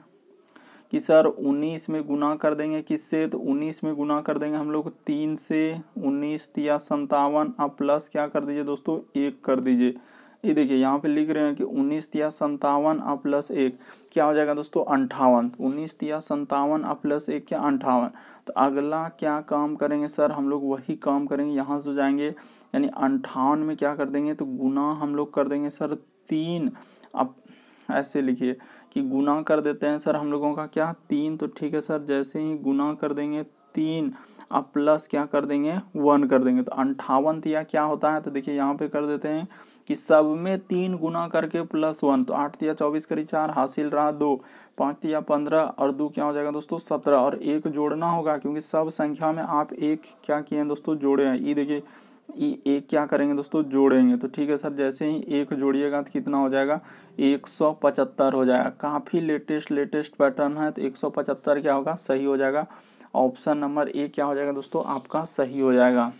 कि सर 19 में गुना कर देंगे किससे, तो 19 में गुना कर देंगे हम लोग 3 से। 19 तिया 57 प्लस क्या कर दीजिए दोस्तों 1 कर दीजिए। ये देखिए यहाँ पे लिख रहे हैं कि 19 तिया 57 प्लस 1 क्या हो जाएगा दोस्तों 58। 19 तिया 57 प्लस 1 क्या 58। तो अगला क्या काम करेंगे सर, हम लोग वही काम करेंगे, यहाँ से जाएंगे यानी 58 में क्या कर देंगे तो गुना हम लोग कर देंगे सर 3। अब ऐसे लिखिए कि गुना कर देते हैं सर हम लोगों का क्या 3, तो ठीक है सर जैसे ही गुना कर देंगे 3 अब प्लस क्या कर देंगे 1 कर देंगे, तो 58 तिया क्या होता है, तो देखिए यहाँ पे कर देते हैं कि सब में 3 गुना करके +1, तो 8 तिया 24 करी 4 हासिल रहा 2, 5 तिया 15 और 2 क्या हो जाएगा दोस्तों 17, और एक जोड़ना होगा क्योंकि सब संख्या में आप एक क्या किए हैं दोस्तों जोड़े हैं। ये देखिए एक क्या करेंगे दोस्तों जोड़ेंगे, तो ठीक है सर जैसे ही एक जोड़िएगा तो कितना हो जाएगा 175 हो जाएगा। काफ़ी लेटेस्ट पैटर्न है, तो 175 क्या होगा सही हो जाएगा। ऑप्शन नंबर ए क्या हो जाएगा दोस्तों आपका सही हो जाएगा।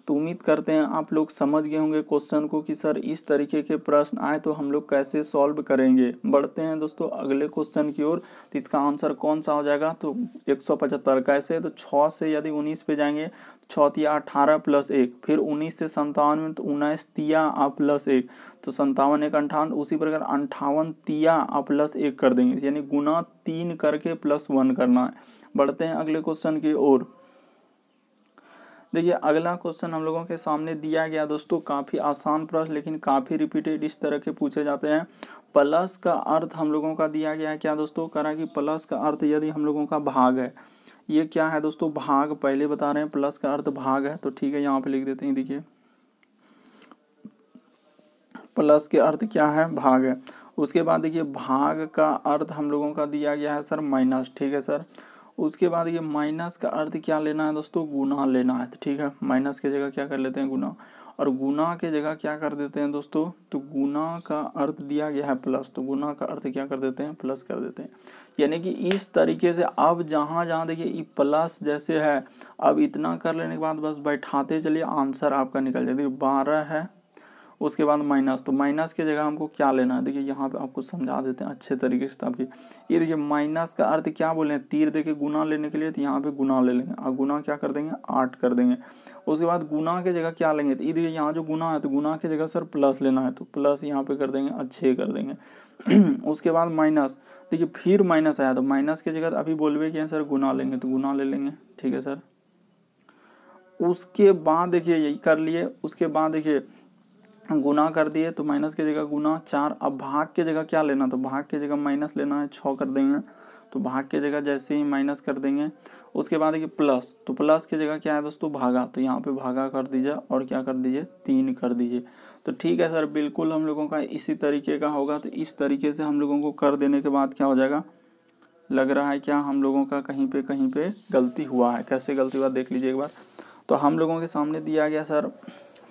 तो उम्मीद करते हैं आप लोग समझ गए होंगे क्वेश्चन को कि सर इस तरीके के प्रश्न आए तो हम लोग कैसे सॉल्व करेंगे। बढ़ते हैं दोस्तों अगले क्वेश्चन की ओर। तो इसका आंसर कौन सा हो जाएगा, तो 175 कैसे, तो 6 से यदि 19 पे जाएंगे 6 तिया 18 + 1, फिर 19 से 57 में तो 19 तिया +1, तो 57 1 58, उसी प्रकार 58 तिया +1 कर देंगे, यानी गुना 3 करके +1 करना है। बढ़ते हैं अगले क्वेश्चन की ओर। देखिए अगला क्वेश्चन हम लोगों के सामने दिया गया दोस्तों, काफ़ी आसान प्रश्न लेकिन काफ़ी रिपीटेड इस तरह के पूछे जाते हैं। प्लस का अर्थ हम लोगों का दिया गया है क्या दोस्तों, करा कि प्लस का अर्थ यदि हम लोगों का भाग है, ये क्या है दोस्तों भाग, पहले बता रहे हैं प्लस का अर्थ भाग है, तो ठीक है यहाँ पे लिख देते हैं। देखिए प्लस के अर्थ क्या है भाग है। उसके बाद देखिए भाग का अर्थ हम लोगों का दिया गया है सर माइनस, ठीक है सर। उसके बाद ये माइनस का अर्थ क्या लेना है दोस्तों गुना लेना है, तो ठीक है माइनस की जगह क्या कर लेते हैं गुना, और गुना के जगह क्या कर देते हैं दोस्तों, तो गुना का अर्थ दिया गया है प्लस, तो गुना का अर्थ क्या कर देते हैं प्लस कर देते हैं। यानी कि इस तरीके से अब जहाँ जहाँ देखिए ये प्लस जैसे है, अब इतना कर लेने के बाद बस बैठाते चलिए आंसर आपका निकल जाए। देखिए 12 है, उसके बाद माइनस, तो माइनस की जगह हमको क्या लेना है, देखिए यहाँ पे आपको समझा देते हैं अच्छे तरीके से। तभी ये देखिए माइनस का अर्थ क्या बोले हैं, तीर देखिए गुना लेने के लिए, तो यहाँ पे गुना ले लेंगे और गुना क्या कर देंगे 8 कर देंगे। उसके बाद गुना की जगह क्या लेंगे, तो ये देखिए यहाँ जो गुना है तो गुना की जगह सर प्लस लेना है, तो प्लस यहाँ पे कर देंगे 6 कर देंगे। उसके बाद माइनस, देखिए फिर माइनस आया तो माइनस की जगह अभी बोलवे कि सर गुना लेंगे, तो गुना ले लेंगे, ठीक है सर। उसके बाद देखिए यही कर लिए, उसके बाद देखिए गुना कर दिए तो माइनस की जगह गुना 4, अब भाग की जगह क्या लेना, तो भाग की जगह माइनस लेना है 6 कर देंगे, तो भाग की जगह जैसे ही माइनस कर देंगे। उसके बाद देखिए प्लस, तो प्लस की जगह क्या है दोस्तों भागा, तो यहाँ पे भागा कर दीजिए और क्या कर दीजिए 3 कर दीजिए। तो ठीक है सर बिल्कुल हम लोगों का इसी तरीके का होगा। तो इस तरीके से हम लोगों को कर देने के बाद क्या हो जाएगा, लग रहा है क्या हम लोगों का कहीं पे गलती हुआ है। कैसे गलती हुआ देख लीजिए एक बार। तो हम लोगों के सामने दिया गया सर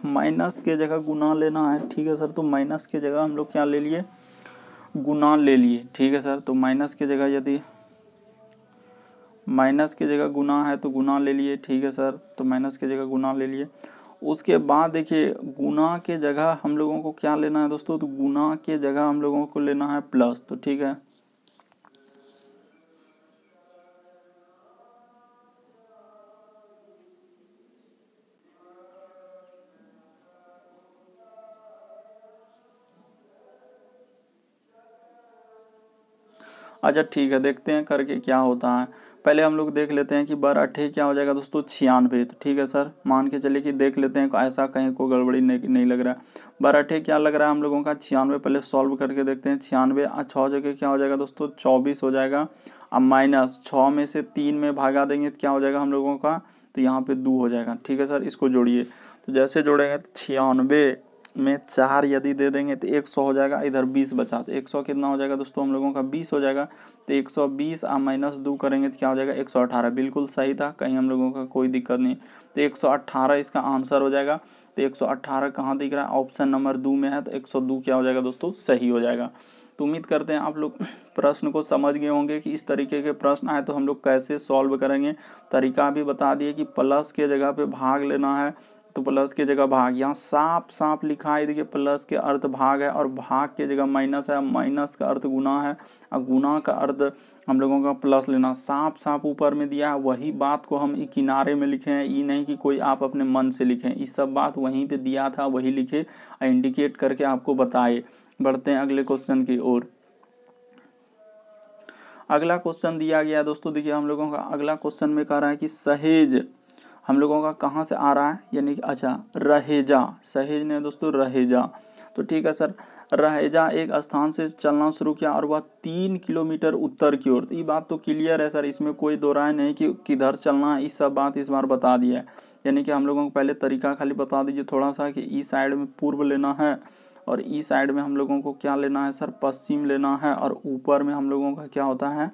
माइनस के जगह गुना लेना है, ठीक है सर। तो माइनस के जगह हम लोग क्या ले लिए गुना ले लिए, ठीक है सर। तो माइनस के जगह यदि माइनस की जगह गुना है तो गुना ले लिए, ठीक है सर। तो माइनस की जगह गुना ले लिए। उसके बाद देखिए गुना के जगह हम लोगों को क्या लेना है दोस्तों, तो गुना के जगह हम लोगों को लेना है प्लस, तो ठीक है। अच्छा ठीक है देखते हैं करके क्या होता है। पहले हम लोग देख लेते हैं कि 12 क्या हो जाएगा दोस्तों 96, तो ठीक है सर मान के चलिए कि देख लेते हैं ऐसा कहीं को गड़बड़ी नहीं लग रहा है। 12 क्या लग रहा है हम लोगों का 96, पहले सॉल्व करके देखते हैं। 96 6 जगह क्या हो जाएगा दोस्तों 24 हो जाएगा। अब माइनस 6 में से 3 में भागा देंगे तो क्या हो जाएगा हम लोगों का, तो यहाँ पे 2 हो जाएगा, ठीक है सर। इसको जोड़िए, तो जैसे जोड़ेंगे तो 96 में 4 यदि दे देंगे तो 100 हो जाएगा, इधर 20 बचा, तो 100 कितना हो जाएगा दोस्तों हम लोगों का 20 हो जाएगा। तो 120 माइनस 2 करेंगे तो क्या हो जाएगा 118, बिल्कुल सही था, कहीं हम लोगों का कोई दिक्कत नहीं। तो 118 इसका आंसर हो जाएगा। तो 118 कहाँ दिख रहा है, ऑप्शन नंबर 2 में है, तो 102 क्या हो जाएगा दोस्तों सही हो जाएगा। तो उम्मीद करते हैं आप लोग प्रश्न को समझ गए होंगे कि इस तरीके के प्रश्न आए तो हम लोग कैसे सॉल्व करेंगे। तरीका भी बता दिए कि प्लस के जगह पे भाग लेना है, तो प्लस की जगह भाग, यहाँ साफ लिखा है देखिए प्लस के अर्थ भाग है और भाग के जगह माइनस है, माइनस का अर्थ गुना है और गुना का अर्थ हम लोगों का प्लस लेना, साफ ऊपर में दिया है। वही बात को हम किनारे में लिखे हैं, ये नहीं कि कोई आप अपने मन से लिखें, इस सब बात वहीं पे दिया था वही लिखे, इंडिकेट करके आपको बताए। बढ़ते हैं अगले क्वेश्चन की ओर। अगला क्वेश्चन दिया गया दोस्तों, देखिए हम लोगों का अगला क्वेश्चन में कह रहा है कि सहेज हम लोगों का कहाँ से आ रहा है, यानी कि अच्छा रहेजा, सहेज ने दोस्तों रहेजा, तो ठीक है सर। रहेजा एक स्थान से चलना शुरू किया और वह 3 किलोमीटर उत्तर की ओर। ये बात तो क्लियर है सर, इसमें कोई दो राय नहीं कि किधर चलना है, इस सब बात इस बार बता दिया है। यानी कि हम लोगों को पहले तरीका खाली बता दीजिए थोड़ा सा कि ई साइड में पूर्व लेना है और ई साइड में हम लोगों को क्या लेना है सर, पश्चिम लेना है, और ऊपर में हम लोगों का क्या होता है,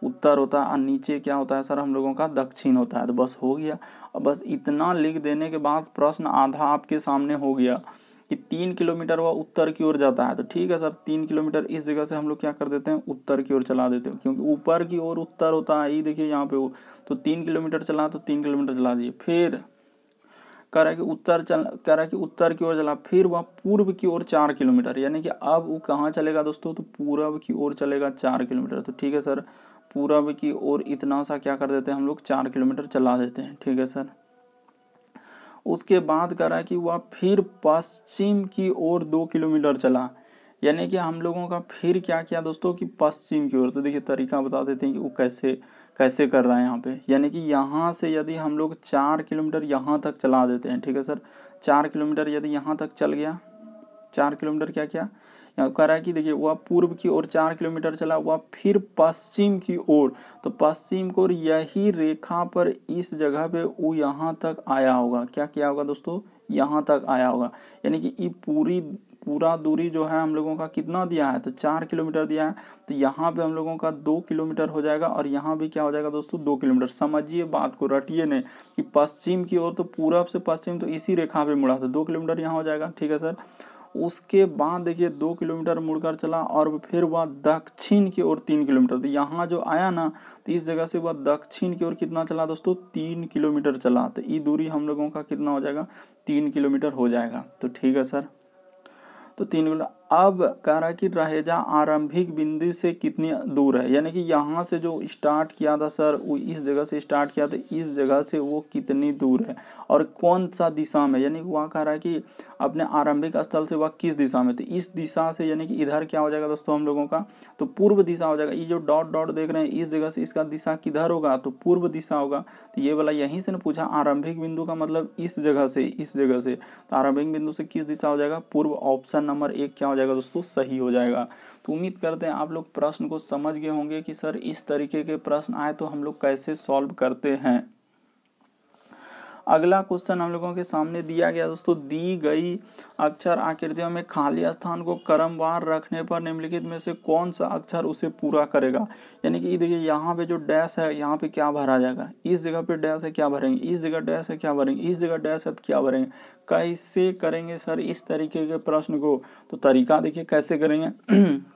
उत्तर होता है, और नीचे क्या होता है सर, हम लोगों का दक्षिण होता है। तो बस हो गया। और बस इतना लिख देने के बाद प्रश्न आधा आपके सामने हो गया कि 3 किलोमीटर वह उत्तर की ओर जाता है। तो ठीक है सर, 3 किलोमीटर इस जगह से हम लोग क्या कर देते हैं, उत्तर की ओर चला देते हैं, क्योंकि ऊपर की ओर उत्तर होता है। ये देखिए यहाँ पे तो 3 किलोमीटर चला, तो 3 किलोमीटर चला दिए। फिर कह रहा है कि उत्तर की ओर चला, फिर वह पूर्व की ओर 4 किलोमीटर, यानी कि अब वो कहाँ चलेगा दोस्तों, तो पूर्व की ओर चलेगा 4 किलोमीटर। तो ठीक है सर, पूर्व की ओर इतना सा क्या कर देते हैं हम लोग, 4 किलोमीटर चला देते हैं। ठीक है सर। उसके बाद कह रहा है कि वह फिर पश्चिम की ओर 2 किलोमीटर चला, यानी कि हम लोगों का फिर क्या किया दोस्तों कि पश्चिम की ओर। तो देखिए तरीका बता देते हैं कि वो कैसे कैसे कर रहा है यहाँ पे। यानी कि यहाँ से यदि हम लोग 4 किलोमीटर यहाँ तक चला देते हैं, ठीक है सर, 4 किलोमीटर यदि यहाँ तक चल गया, 4 किलोमीटर क्या किया, यहाँ कह रहा है कि देखिए वह पूर्व की ओर 4 किलोमीटर चला, वह फिर पश्चिम की ओर, तो पश्चिम की ओर यही रेखा पर इस जगह पे वो यहाँ तक आया होगा। क्या किया होगा दोस्तों, यहाँ तक आया होगा। यानी कि ये पूरा दूरी जो है हम लोगों का कितना दिया है, तो 4 किलोमीटर दिया है, तो यहाँ पे हम लोगों का 2 किलोमीटर हो जाएगा, और यहाँ भी क्या हो जाएगा दोस्तों, 2 किलोमीटर। समझिए बात को, रटिए नहीं कि पश्चिम की ओर तो पूरब से पश्चिम तो इसी रेखा पे मुड़ा, तो 2 किलोमीटर यहाँ हो जाएगा। ठीक है सर। उसके बाद देखिए 2 किलोमीटर मुड़कर चला और फिर वह दक्षिण की ओर 3 किलोमीटर, तो यहाँ जो आया ना, तो इस जगह से वह दक्षिण की ओर कितना चला दोस्तों, 3 किलोमीटर चला। तो ये दूरी हम लोगों का कितना हो जाएगा, 3 किलोमीटर हो जाएगा। तो ठीक है सर, तो 3 किलोमीटर। अब कह रहा है कि रहेजा आरंभिक बिंदु से कितनी दूर है, यानी कि यहाँ से जो स्टार्ट किया था सर, वो इस जगह से स्टार्ट किया था, इस जगह से वो कितनी दूर है और कौन सा दिशा में। यानी कि वहाँ कह रहा है कि अपने आरंभिक स्थल से वह किस दिशा में, तो इस दिशा से, यानी कि इधर क्या हो जाएगा दोस्तों हम लोगों का, तो पूर्व दिशा हो जाएगा। ये जो डॉट डॉट देख रहे हैं, इस जगह से इसका दिशा किधर होगा, तो पूर्व दिशा होगा। तो ये वाला यहीं से ना पूछा, आरंभिक बिंदु का मतलब इस जगह से, इस जगह से, तो आरंभिक बिंदु से किस दिशा हो जाएगा, पूर्व। ऑप्शन नंबर 1 क्या हो जाएगा दोस्तों, सही हो जाएगा। तो उम्मीद करते हैं आप लोग प्रश्न को समझ गए होंगे कि सर इस तरीके के प्रश्न आए तो हम लोग कैसे सॉल्व करते हैं। अगला क्वेश्चन हम लोगों के सामने दिया गया दोस्तों, दी गई अक्षर आकृतियों में खाली स्थान को क्रमवार रखने पर निम्नलिखित में से कौन सा अक्षर उसे पूरा करेगा। यानी कि देखिए यहाँ पे जो डैश है, यहाँ पे क्या भरा जाएगा, इस जगह पे डैश है क्या भरेंगे, इस जगह डैश है क्या भरेंगे, इस जगह डैश है क्या भरेंगे। कैसे करेंगे सर इस तरीके के प्रश्न को, तो तरीका देखिए कैसे करेंगे।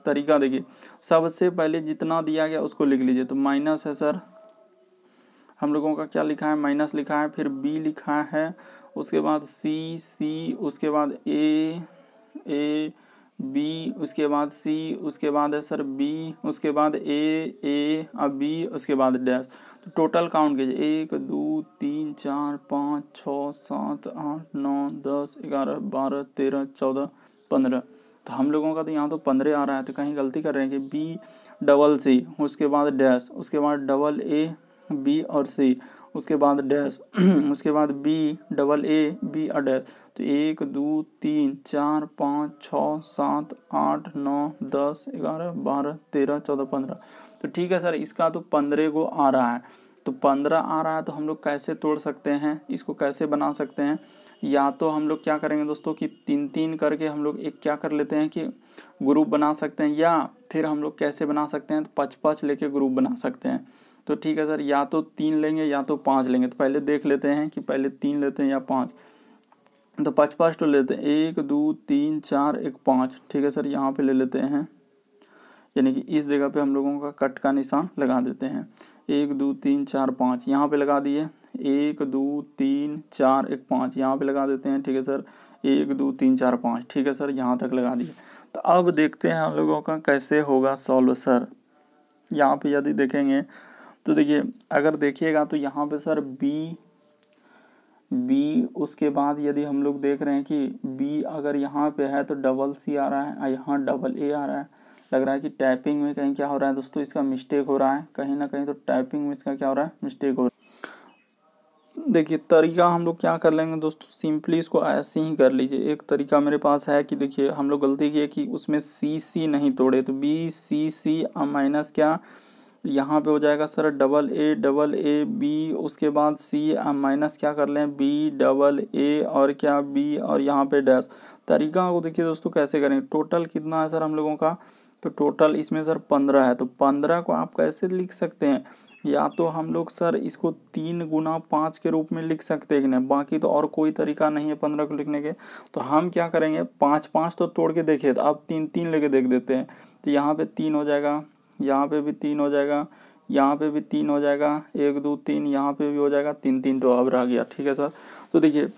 तरीका देखिए, सबसे पहले जितना दिया गया उसको लिख लीजिए। तो माइनस है सर, हम लोगों का क्या लिखा है, माइनस लिखा है, फिर बी लिखा है, उसके बाद सी, उसके बाद ए बी, उसके बाद सी, उसके बाद है सर बी, उसके बाद ए अब बी, उसके बाद डैश। तो टोटल काउंट कीजिए, 1 2 3 4 5 6 7 8 9 10 11 12 13 14 15। तो हम लोगों का तो यहाँ तो 15 आ रहा है, तो कहीं गलती कर रहे हैं कि बी डबल सी, उसके बाद डैश, उसके बाद डबल ए बी और सी, उसके बाद डैश, उसके बाद बी डबल ए बी और डैश। तो 1 2 3 4 5 6 7 8 9 10 11 12 13 14 15। तो ठीक है सर, इसका तो 15 को आ रहा है, तो 15 आ रहा है, तो हम लोग कैसे तोड़ सकते हैं, इसको कैसे बना सकते हैं। या तो हम लोग क्या करेंगे दोस्तों कि 3-3 करके हम लोग एक क्या कर लेते हैं कि ग्रुप बना सकते हैं, या फिर हम लोग कैसे बना सकते हैं, तो 5-5 लेके ग्रुप बना सकते हैं। तो ठीक है सर, या तो 3 लेंगे या तो 5 लेंगे। तो पहले देख लेते हैं कि पहले 3 लेते हैं या 5। तो 5-5 तो लेते हैं, 1 2 3 4 1 5। ठीक है सर, यहाँ पे ले लेते हैं, यानी कि इस जगह पे हम लोगों का कट का निशान लगा देते हैं। 1 2 3 4 5 यहाँ पे लगा दिए, 1 2 3 4 1 5 यहाँ पे लगा देते हैं। ठीक है सर, 1 2 3 4 5। ठीक है सर, यहाँ तक लगा दिए। तो अब देखते हैं हम लोगों का कैसे होगा सॉल्व सर। यहाँ पे यदि देखेंगे तो देखिए, अगर देखिएगा तो यहाँ पे सर बी, उसके बाद यदि हम लोग देख रहे हैं कि बी अगर यहाँ पे है तो डबल सी आ रहा है और यहाँ डबल ए आ रहा है। लग रहा है कि टाइपिंग में कहीं क्या हो रहा है दोस्तों, इसका मिस्टेक हो रहा है, कहीं ना कहीं तो टाइपिंग में इसका क्या हो रहा है, मिस्टेक हो रहा है। देखिए तरीका हम लोग क्या कर लेंगे दोस्तों, सिंपली इसको ऐसे ही कर लीजिए। एक तरीका मेरे पास है कि देखिए हम लोग गलती की है कि उसमें सी नहीं तोड़े, तो बी सी माइनस क्या यहाँ पे हो जाएगा सर डबल ए बी, उसके बाद सी माइनस क्या कर लें बी डबल ए और क्या बी और यहाँ पे डैश। तरीका को देखिए दोस्तों कैसे करेंगे, टोटल कितना है सर हम लोगों का, तो टोटल इसमें सर 15 है, तो 15 को आप कैसे लिख सकते हैं, या तो हम लोग सर इसको 3 गुना 5 के रूप में लिख सकते हैं कि नहीं, बाकी तो और कोई तरीका नहीं है 15 को लिखने के। तो हम क्या करेंगे 5 5 तो तोड़ के देखे, तो अब 3 3 लेके देख देते हैं। तो यहाँ पे 3 हो जाएगा, यहाँ पे भी 3 हो जाएगा, यहाँ पे भी 3 हो जाएगा, 1 2 3, यहाँ पे भी हो जाएगा 3 3, तो अब रह गया। ठीक है सर, तो देखिए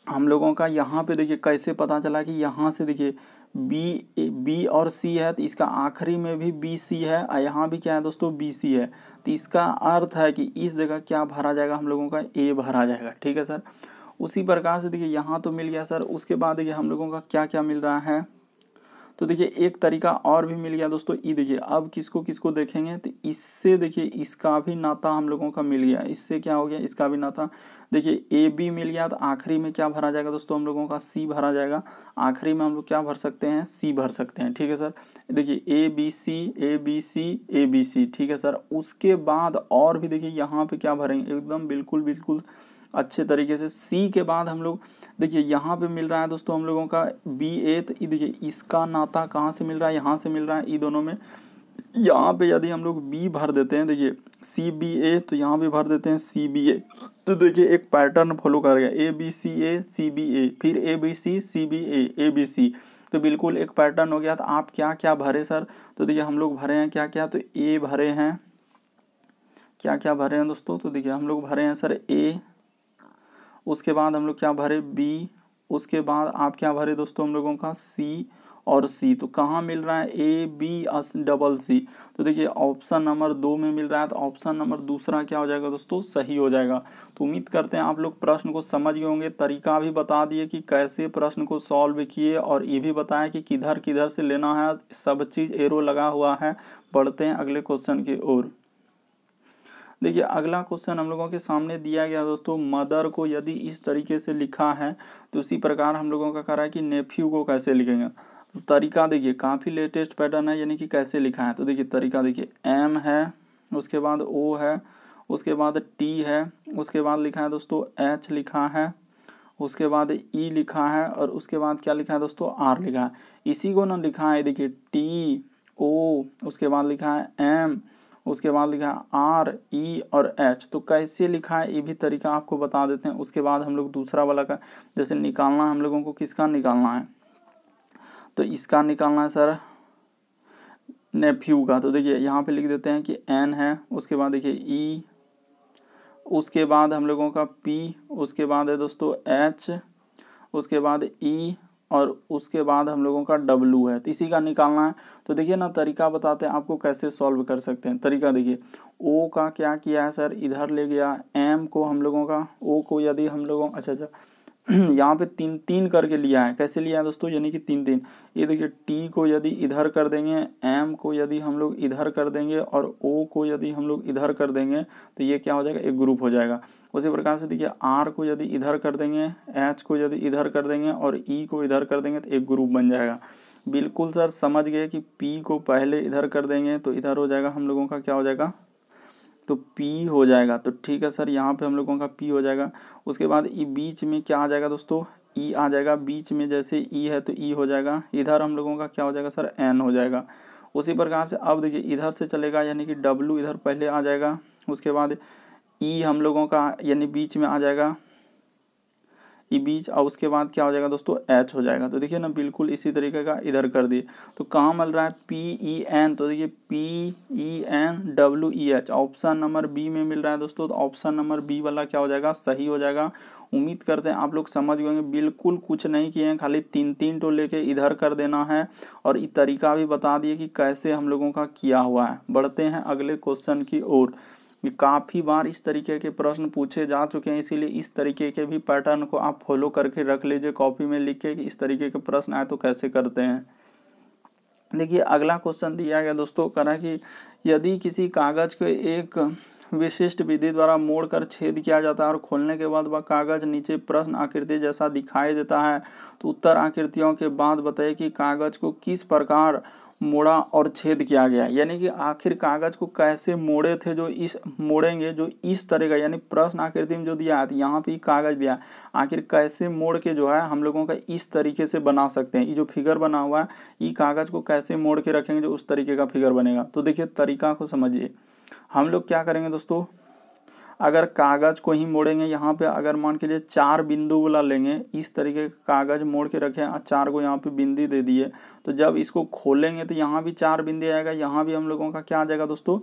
हम लोगों का यहाँ पे देखिए कैसे पता चला कि यहाँ से देखिए बी और सी है, तो इसका आखिरी में भी बी सी है और यहाँ भी क्या है दोस्तों बी सी है, तो इसका अर्थ है कि इस जगह क्या भरा जाएगा हम लोगों का ए भरा जाएगा। ठीक है सर, उसी प्रकार से देखिए यहाँ तो मिल गया सर, उसके बाद देखिए हम लोगों का क्या क्या मिल रहा है, तो देखिए एक तरीका और भी मिल गया दोस्तों। ये देखिए अब किसको किसको देखेंगे, तो इससे देखिए इसका भी नाता हम लोगों का मिल गया, इससे क्या हो गया इसका भी नाता। देखिए ए बी मिल गया, तो आखिरी में क्या भरा जाएगा दोस्तों हम लोगों का सी भरा जाएगा, आखिरी में हम लोग क्या भर सकते हैं सी भर सकते हैं। ठीक है सर, देखिए A B C A B C A B C. ठीक है सर, उसके बाद और भी देखिए यहाँ पे क्या भरेंगे एकदम बिल्कुल बिल्कुल अच्छे तरीके से। सी के बाद हम लोग देखिए यहाँ पे मिल रहा है दोस्तों हम लोगों का बी ए, तो देखिए इसका नाता कहाँ से मिल रहा है, यहाँ से मिल रहा है, ई दोनों में। यहाँ पे यदि हम लोग बी भर देते हैं, देखिए सी बी ए, तो यहाँ भी भर देते हैं सी बी ए, तो देखिए एक पैटर्न फॉलो कर गया, ए B C A C B A, फिर A B C B A B C, तो बिल्कुल एक पैटर्न हो गया। तो आप क्या क्या भरे सर, तो देखिए हम लोग भरे हैं क्या क्या, तो ए भरे हैं, क्या क्या भरे हैं दोस्तों, तो देखिए हम लोग भरे हैं सर ए, उसके बाद हम लोग क्या भरे बी, उसके बाद आप क्या भरे दोस्तों हम लोगों का सी और सी, तो कहाँ मिल रहा है ए बी डबल सी, तो देखिए ऑप्शन नंबर 2 में मिल रहा है, तो ऑप्शन नंबर दूसरा क्या हो जाएगा दोस्तों सही हो जाएगा। तो उम्मीद करते हैं आप लोग प्रश्न को समझ गए होंगे, तरीका भी बता दिए कि कैसे प्रश्न को सॉल्व किए, और ये भी बताया कि किधर किधर से लेना है, सब चीज़ एरो लगा हुआ है। बढ़ते हैं अगले क्वेश्चन की ओर। देखिए अगला क्वेश्चन हम लोगों के सामने दिया गया दोस्तों, मदर को यदि इस तरीके से लिखा है, तो उसी प्रकार हम लोगों का कह रहा है कि नेफ्यू को कैसे लिखेंगे। तो तरीका देखिए काफ़ी लेटेस्ट पैटर्न है, यानी कि कैसे लिखा है, तो देखिए तरीका देखिए एम है, उसके बाद ओ है, उसके बाद टी है, उसके बाद लिखा है दोस्तों एच लिखा है, उसके बाद ई लिखा है, और उसके बाद क्या लिखा है दोस्तों आर लिखा है। इसी को ना लिखा है देखिए टी ओ, उसके बाद लिखा है एम, उसके बाद लिखा है आर ई और एच। तो कैसे लिखा है ये भी तरीका आपको बता देते हैं। उसके बाद हम लोग दूसरा वाला का जैसे निकालना है हम लोगों को, किसका निकालना है, तो इसका निकालना है सर नेफ्यू का। तो देखिए यहाँ पे लिख देते हैं कि एन है, उसके बाद देखिए ई, उसके बाद हम लोगों का पी, उसके बाद है दोस्तों एच, उसके बाद ई, और उसके बाद हम लोगों का डब्लू है, तो इसी का निकालना है। तो देखिए ना तरीका बताते हैं आपको कैसे सॉल्व कर सकते हैं। तरीका देखिए ओ का क्या किया है सर, इधर ले गया, एम को हम लोगों का ओ को यदि हम लोगों अच्छा यहाँ पे 3 3 करके लिया है, कैसे लिया है दोस्तों, यानी कि 3 3। ये देखिए टी को यदि इधर कर देंगे, एम को यदि हम लोग इधर कर देंगे, और ओ को यदि हम लोग इधर कर देंगे, तो ये क्या हो जाएगा एक ग्रुप हो जाएगा। उसी प्रकार से देखिए आर को यदि इधर कर देंगे, एच को यदि इधर कर देंगे, और ई को इधर कर देंगे, तो एक ग्रुप बन जाएगा। बिल्कुल सर समझ गए कि पी को पहले इधर कर देंगे तो इधर हो जाएगा हम लोगों का क्या हो जाएगा, तो P हो जाएगा। तो ठीक है सर, यहाँ पे हम लोगों का P हो जाएगा। उसके बाद ई बीच में क्या आ जाएगा दोस्तों, E आ जाएगा बीच में, जैसे E है तो E हो जाएगा, इधर हम लोगों का क्या हो जाएगा सर N हो जाएगा। उसी प्रकार से अब देखिए इधर से चलेगा, यानी कि W इधर पहले आ जाएगा, उसके बाद E हम लोगों का यानी बीच में आ जाएगा, ई बीच, और उसके बाद क्या हो जाएगा दोस्तों एच हो जाएगा। तो देखिए ना बिल्कुल इसी तरीके का इधर कर दिए। तो कहाँ मिल रहा है पी ई एन, तो देखिए P E N W E H, option number B में मिल रहा है दोस्तों। तो ऑप्शन नंबर बी वाला क्या हो जाएगा सही हो जाएगा। उम्मीद करते हैं आप लोग समझ गए होंगे, बिल्कुल कुछ नहीं किए हैं, खाली 3 3 तो लेके इधर कर देना है, और ये तरीका भी बता दिए कि कैसे हम लोगों का किया हुआ है। बढ़ते हैं अगले क्वेश्चन की ओर। काफ़ी बार इस तरीके के प्रश्न पूछे जा चुके हैं, इसीलिए इस तरीके के भी पैटर्न को आप फॉलो करके रख लीजिए कॉपी में लिख के कि इस तरीके के प्रश्न आए तो कैसे करते हैं। देखिए अगला क्वेश्चन दिया गया दोस्तों, करा कि यदि किसी कागज के एक विशिष्ट विधि द्वारा मोड़कर छेद किया जाता है और खोलने के बाद वह कागज नीचे प्रश्न आकृति जैसा दिखाई देता है। तो उत्तर आकृतियों के बाद बताइए कि कागज को किस प्रकार मोड़ा और छेद किया गया, यानी कि आखिर कागज को कैसे मोड़े थे, जो इस मोड़ेंगे जो इस तरह का, यानी प्रश्न आकृति में जो दिया है यहाँ पे कागज दिया है, आखिर कैसे मोड़ के जो है हम लोगों का इस तरीके से बना सकते हैं। ये जो फिगर बना हुआ है ये कागज को कैसे मोड़ के रखेंगे जो उस तरीके का फिगर बनेगा। तो देखिए तरीका को समझिए। हम लोग क्या करेंगे दोस्तों, अगर कागज को ही मोड़ेंगे, यहाँ पे अगर मान के लिए 4 बिंदु वाला लेंगे, इस तरीके का कागज मोड़ के रखें और 4 को यहाँ पे बिंदी दे दिए, तो जब इसको खोलेंगे तो यहाँ भी 4 बिंदी आएगा, यहाँ भी हम लोगों का क्या आ जाएगा दोस्तों,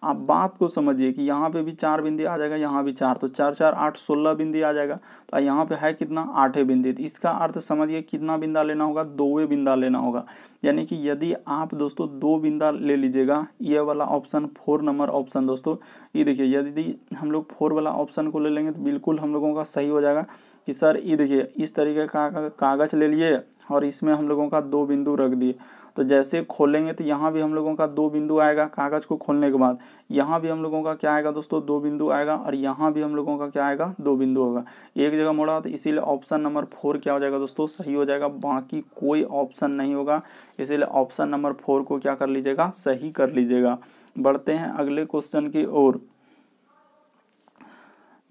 आप बात को समझिए कि यहाँ पे भी 4 बिंदी आ जाएगा, यहाँ भी 4, तो 4 4 8 16 बिंदी आ जाएगा। तो यहाँ पे है कितना, 8 बिंदी। तो इसका अर्थ समझिए कितना बिंदा लेना होगा, 2 बिंदा लेना होगा। यानी कि यदि आप दोस्तों 2 बिंदा ले लीजिएगा, ये वाला ऑप्शन 4 नंबर ऑप्शन दोस्तों, ये देखिए यदि हम लोग 4 वाला ऑप्शन को ले लेंगे तो बिल्कुल हम लोगों का सही हो जाएगा कि सर ये देखिए इस तरीके का कागज ले लिए और इसमें हम लोगों का 2 बिंदु रख दिए। तो जैसे खोलेंगे तो यहाँ भी हम लोगों का 2 बिंदु आएगा कागज को खोलने के बाद, यहाँ भी हम लोगों का क्या आएगा दोस्तों, 2 बिंदु आएगा, और यहाँ भी हम लोगों का क्या आएगा, 2 बिंदु होगा। एक जगह मोड़ा, तो इसीलिए ऑप्शन नंबर 4 क्या हो जाएगा दोस्तों, सही हो जाएगा, बाकी कोई ऑप्शन नहीं होगा। इसीलिए ऑप्शन नंबर 4 को क्या कर लीजिएगा, सही कर लीजिएगा। बढ़ते हैं अगले क्वेश्चन की ओर।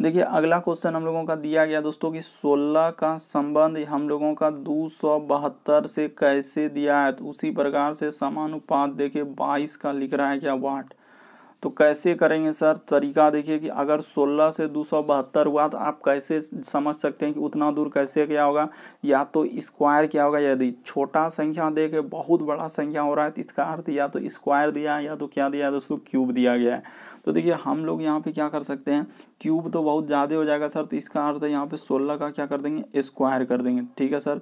देखिए अगला क्वेश्चन हम लोगों का दिया गया दोस्तों कि 16 का संबंध हम लोगों का 272 से कैसे दिया है। तो उसी प्रकार से समानुपात देखिए 22 का लिख रहा है क्या, वाट। तो कैसे करेंगे सर, तरीका देखिए कि अगर 16 से 272 हुआ तो आप कैसे समझ सकते हैं कि उतना दूर कैसे क्या होगा, या तो स्क्वायर क्या होगा, यदि छोटा संख्या दे के बहुत बड़ा संख्या हो रहा है तो इसका अर्थ या तो स्क्वायर दिया है या तो क्या दिया है दोस्तों, क्यूब दिया गया है। तो देखिए हम लोग यहाँ पे क्या कर सकते हैं, क्यूब तो बहुत ज़्यादा हो जाएगा सर, तो इसका अर्थ यहाँ पे 16 का क्या कर देंगे, स्क्वायर कर देंगे, ठीक है सर।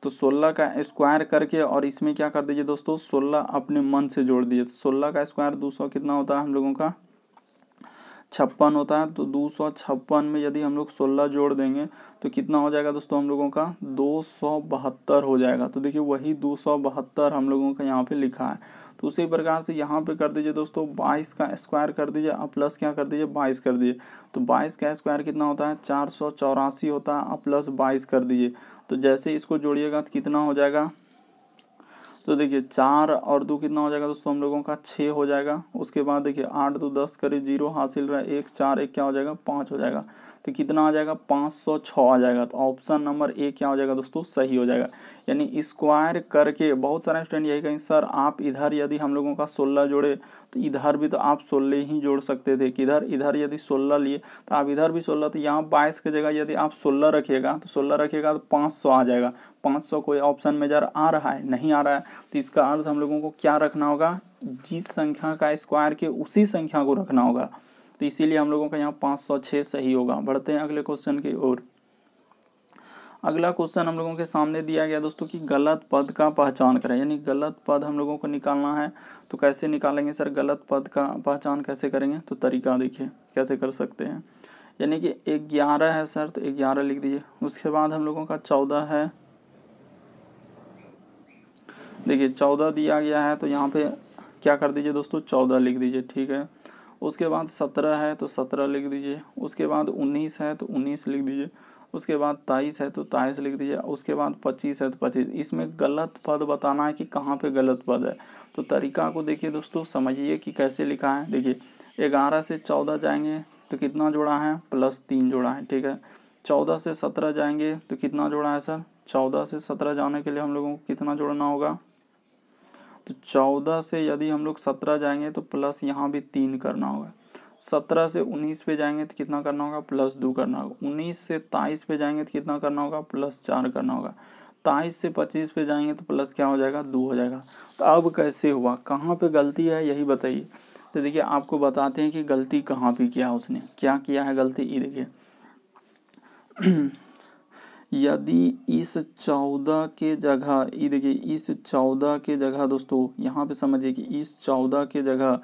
तो 16 का स्क्वायर करके और इसमें क्या कर दीजिए दोस्तों, 16 अपने मन से जोड़ दिए। तो 16 का स्क्वायर 200 कितना होता है हम लोगों का, 56 होता है। तो 256 में यदि हम लोग 16 जोड़ देंगे तो कितना हो जाएगा दोस्तों, हम लोगों का 272 हो जाएगा। तो देखिए वही 272 हम लोगों का यहाँ पे लिखा है। तो उसी प्रकार से यहाँ पे कर दीजिए दोस्तों, 22 का स्क्वायर कर दीजिए और प्लस क्या कर दीजिए, 22 कर दीजिए। तो 22 का स्क्वायर कितना होता है, 484 होता है, और प्लस 22 कर दीजिए। तो जैसे इसको जोड़िएगा तो कितना हो जाएगा, तो देखिए 4 और 2 कितना हो जाएगा दोस्तों, हम लोगों का 6 हो जाएगा। उसके बाद देखिए 8 2 10 करीब 0 हासिल रहा है, 1 4 1 क्या हो जाएगा, 5 हो जाएगा। तो कितना आ जाएगा, 506 आ जाएगा। तो ऑप्शन नंबर ए क्या हो जाएगा दोस्तों, सही हो जाएगा। यानी स्क्वायर करके बहुत सारे स्टूडेंट यही कहेंगे सर आप इधर यदि हम लोगों का 16 जोड़े तो इधर भी तो आप 16 ही जोड़ सकते थे, किधर इधर यदि 16 लिए तो आप इधर भी 16, तो यहाँ 22 की जगह यदि आप 16 रखिएगा तो 16 रखिएगा तो 500 आ जाएगा। 500 कोई ऑप्शन में जरा आ रहा है, नहीं आ रहा है, तो इसका अर्थ हम लोगों को क्या रखना होगा, जिस संख्या का स्क्वायर के उसी संख्या को रखना होगा। तो इसीलिए हम लोगों का यहाँ 506 सही होगा। बढ़ते हैं अगले क्वेश्चन की ओर। अगला क्वेश्चन हम लोगों के सामने दिया गया दोस्तों कि गलत पद का पहचान करें, यानी गलत पद हम लोगों को निकालना है। तो कैसे निकालेंगे सर, गलत पद का पहचान कैसे करेंगे, तो तरीका देखिए कैसे कर सकते हैं। यानी कि 11 है सर, तो 11 लिख दीजिए। उसके बाद हम लोगों का 14 है, देखिए 14 दिया गया है तो यहाँ पे क्या कर दीजिए दोस्तों, 14 लिख दीजिए, ठीक है। उसके बाद 17 है तो 17 लिख दीजिए। उसके बाद 19 है तो 19 लिख दीजिए। उसके बाद 23 है तो 23 लिख दीजिए। उसके बाद 25 है तो 25। इसमें गलत पद बताना है कि कहाँ पे गलत पद है। तो तरीका को देखिए दोस्तों, समझिए कि कैसे लिखा है। देखिए 11 से 14 जाएंगे तो कितना जोड़ा है, +3 जोड़ा है, ठीक है। 14 से 17 जाएंगे तो कितना जोड़ा है सर, 14 से 17 जाने के लिए हम लोगों को कितना जोड़ना होगा, तो 14 से यदि हम लोग 17 जाएंगे तो प्लस यहाँ भी 3 करना होगा। 17 से 19 पे जाएंगे तो कितना करना होगा, +2 करना होगा। 19 से 23 पे जाएंगे तो कितना करना होगा, +4 करना होगा। 23 से 25 पे जाएंगे तो प्लस क्या हो जाएगा, 2 हो जाएगा। तो अब कैसे हुआ, कहाँ पे गलती है यही बताइए। तो देखिए आपको बताते हैं कि गलती कहाँ पे किया, उसने क्या किया है गलती, ये देखिए यदि इस 14 के जगह, ये देखिए इस 14 के जगह दोस्तों यहाँ पे समझिए कि इस 14 के जगह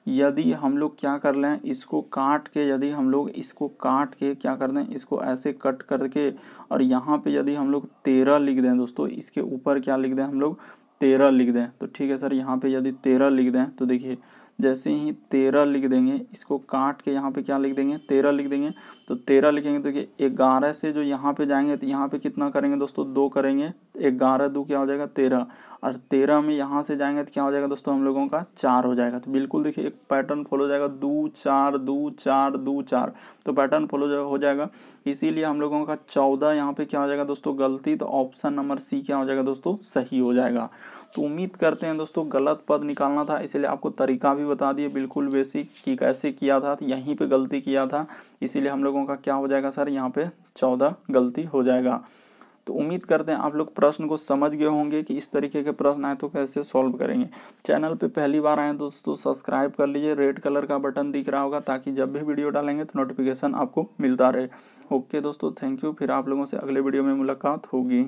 यदि हम लोग क्या कर लें, इसको काट के, यदि हम लोग इसको काट के क्या कर दें, इसको ऐसे कट करके और यहाँ पे यदि हम लोग 13 लिख दें दोस्तों, इसके ऊपर क्या लिख दें हम लोग, 13 लिख दें, तो ठीक है सर। यहाँ पे यदि 13 लिख दें तो देखिए जैसे ही 13 लिख देंगे, इसको काट के यहाँ पे क्या लिख देंगे 13 लिख देंगे। तो 13 लिखेंगे तो देखिए 11 से जो यहाँ पे जाएंगे तो यहाँ पे कितना करेंगे दोस्तों 2 करेंगे, 11 2 क्या हो जाएगा 13, और 13 में यहाँ से जाएंगे तो क्या हो जाएगा दोस्तों हम लोगों का 4 हो जाएगा। तो बिल्कुल देखिए एक पैटर्न फॉलो हो जाएगा 2 4 2 4 2 4, तो पैटर्न फॉलो हो जाएगा। इसीलिए हम लोगों का 14 यहाँ पे क्या हो जाएगा दोस्तों गलती, तो ऑप्शन नंबर सी क्या हो जाएगा दोस्तों सही हो जाएगा। तो उम्मीद करते हैं दोस्तों गलत पद निकालना था, इसलिए आपको तरीका भी बता दिए बिल्कुल बेसिक कि कैसे किया था, यहीं पे गलती किया था, इसीलिए हम लोगों का क्या हो जाएगा सर यहाँ पे 14 गलती हो जाएगा। तो उम्मीद करते हैं आप लोग प्रश्न को समझ गए होंगे कि इस तरीके के प्रश्न आए तो कैसे सॉल्व करेंगे। चैनल पे पहली बार आए दोस्तों सब्सक्राइब कर लीजिए, रेड कलर का बटन दिख रहा होगा, ताकि जब भी वीडियो डालेंगे तो नोटिफिकेशन आपको मिलता रहे। ओके दोस्तों, थैंक यू, फिर आप लोगों से अगले वीडियो में मुलाकात होगी।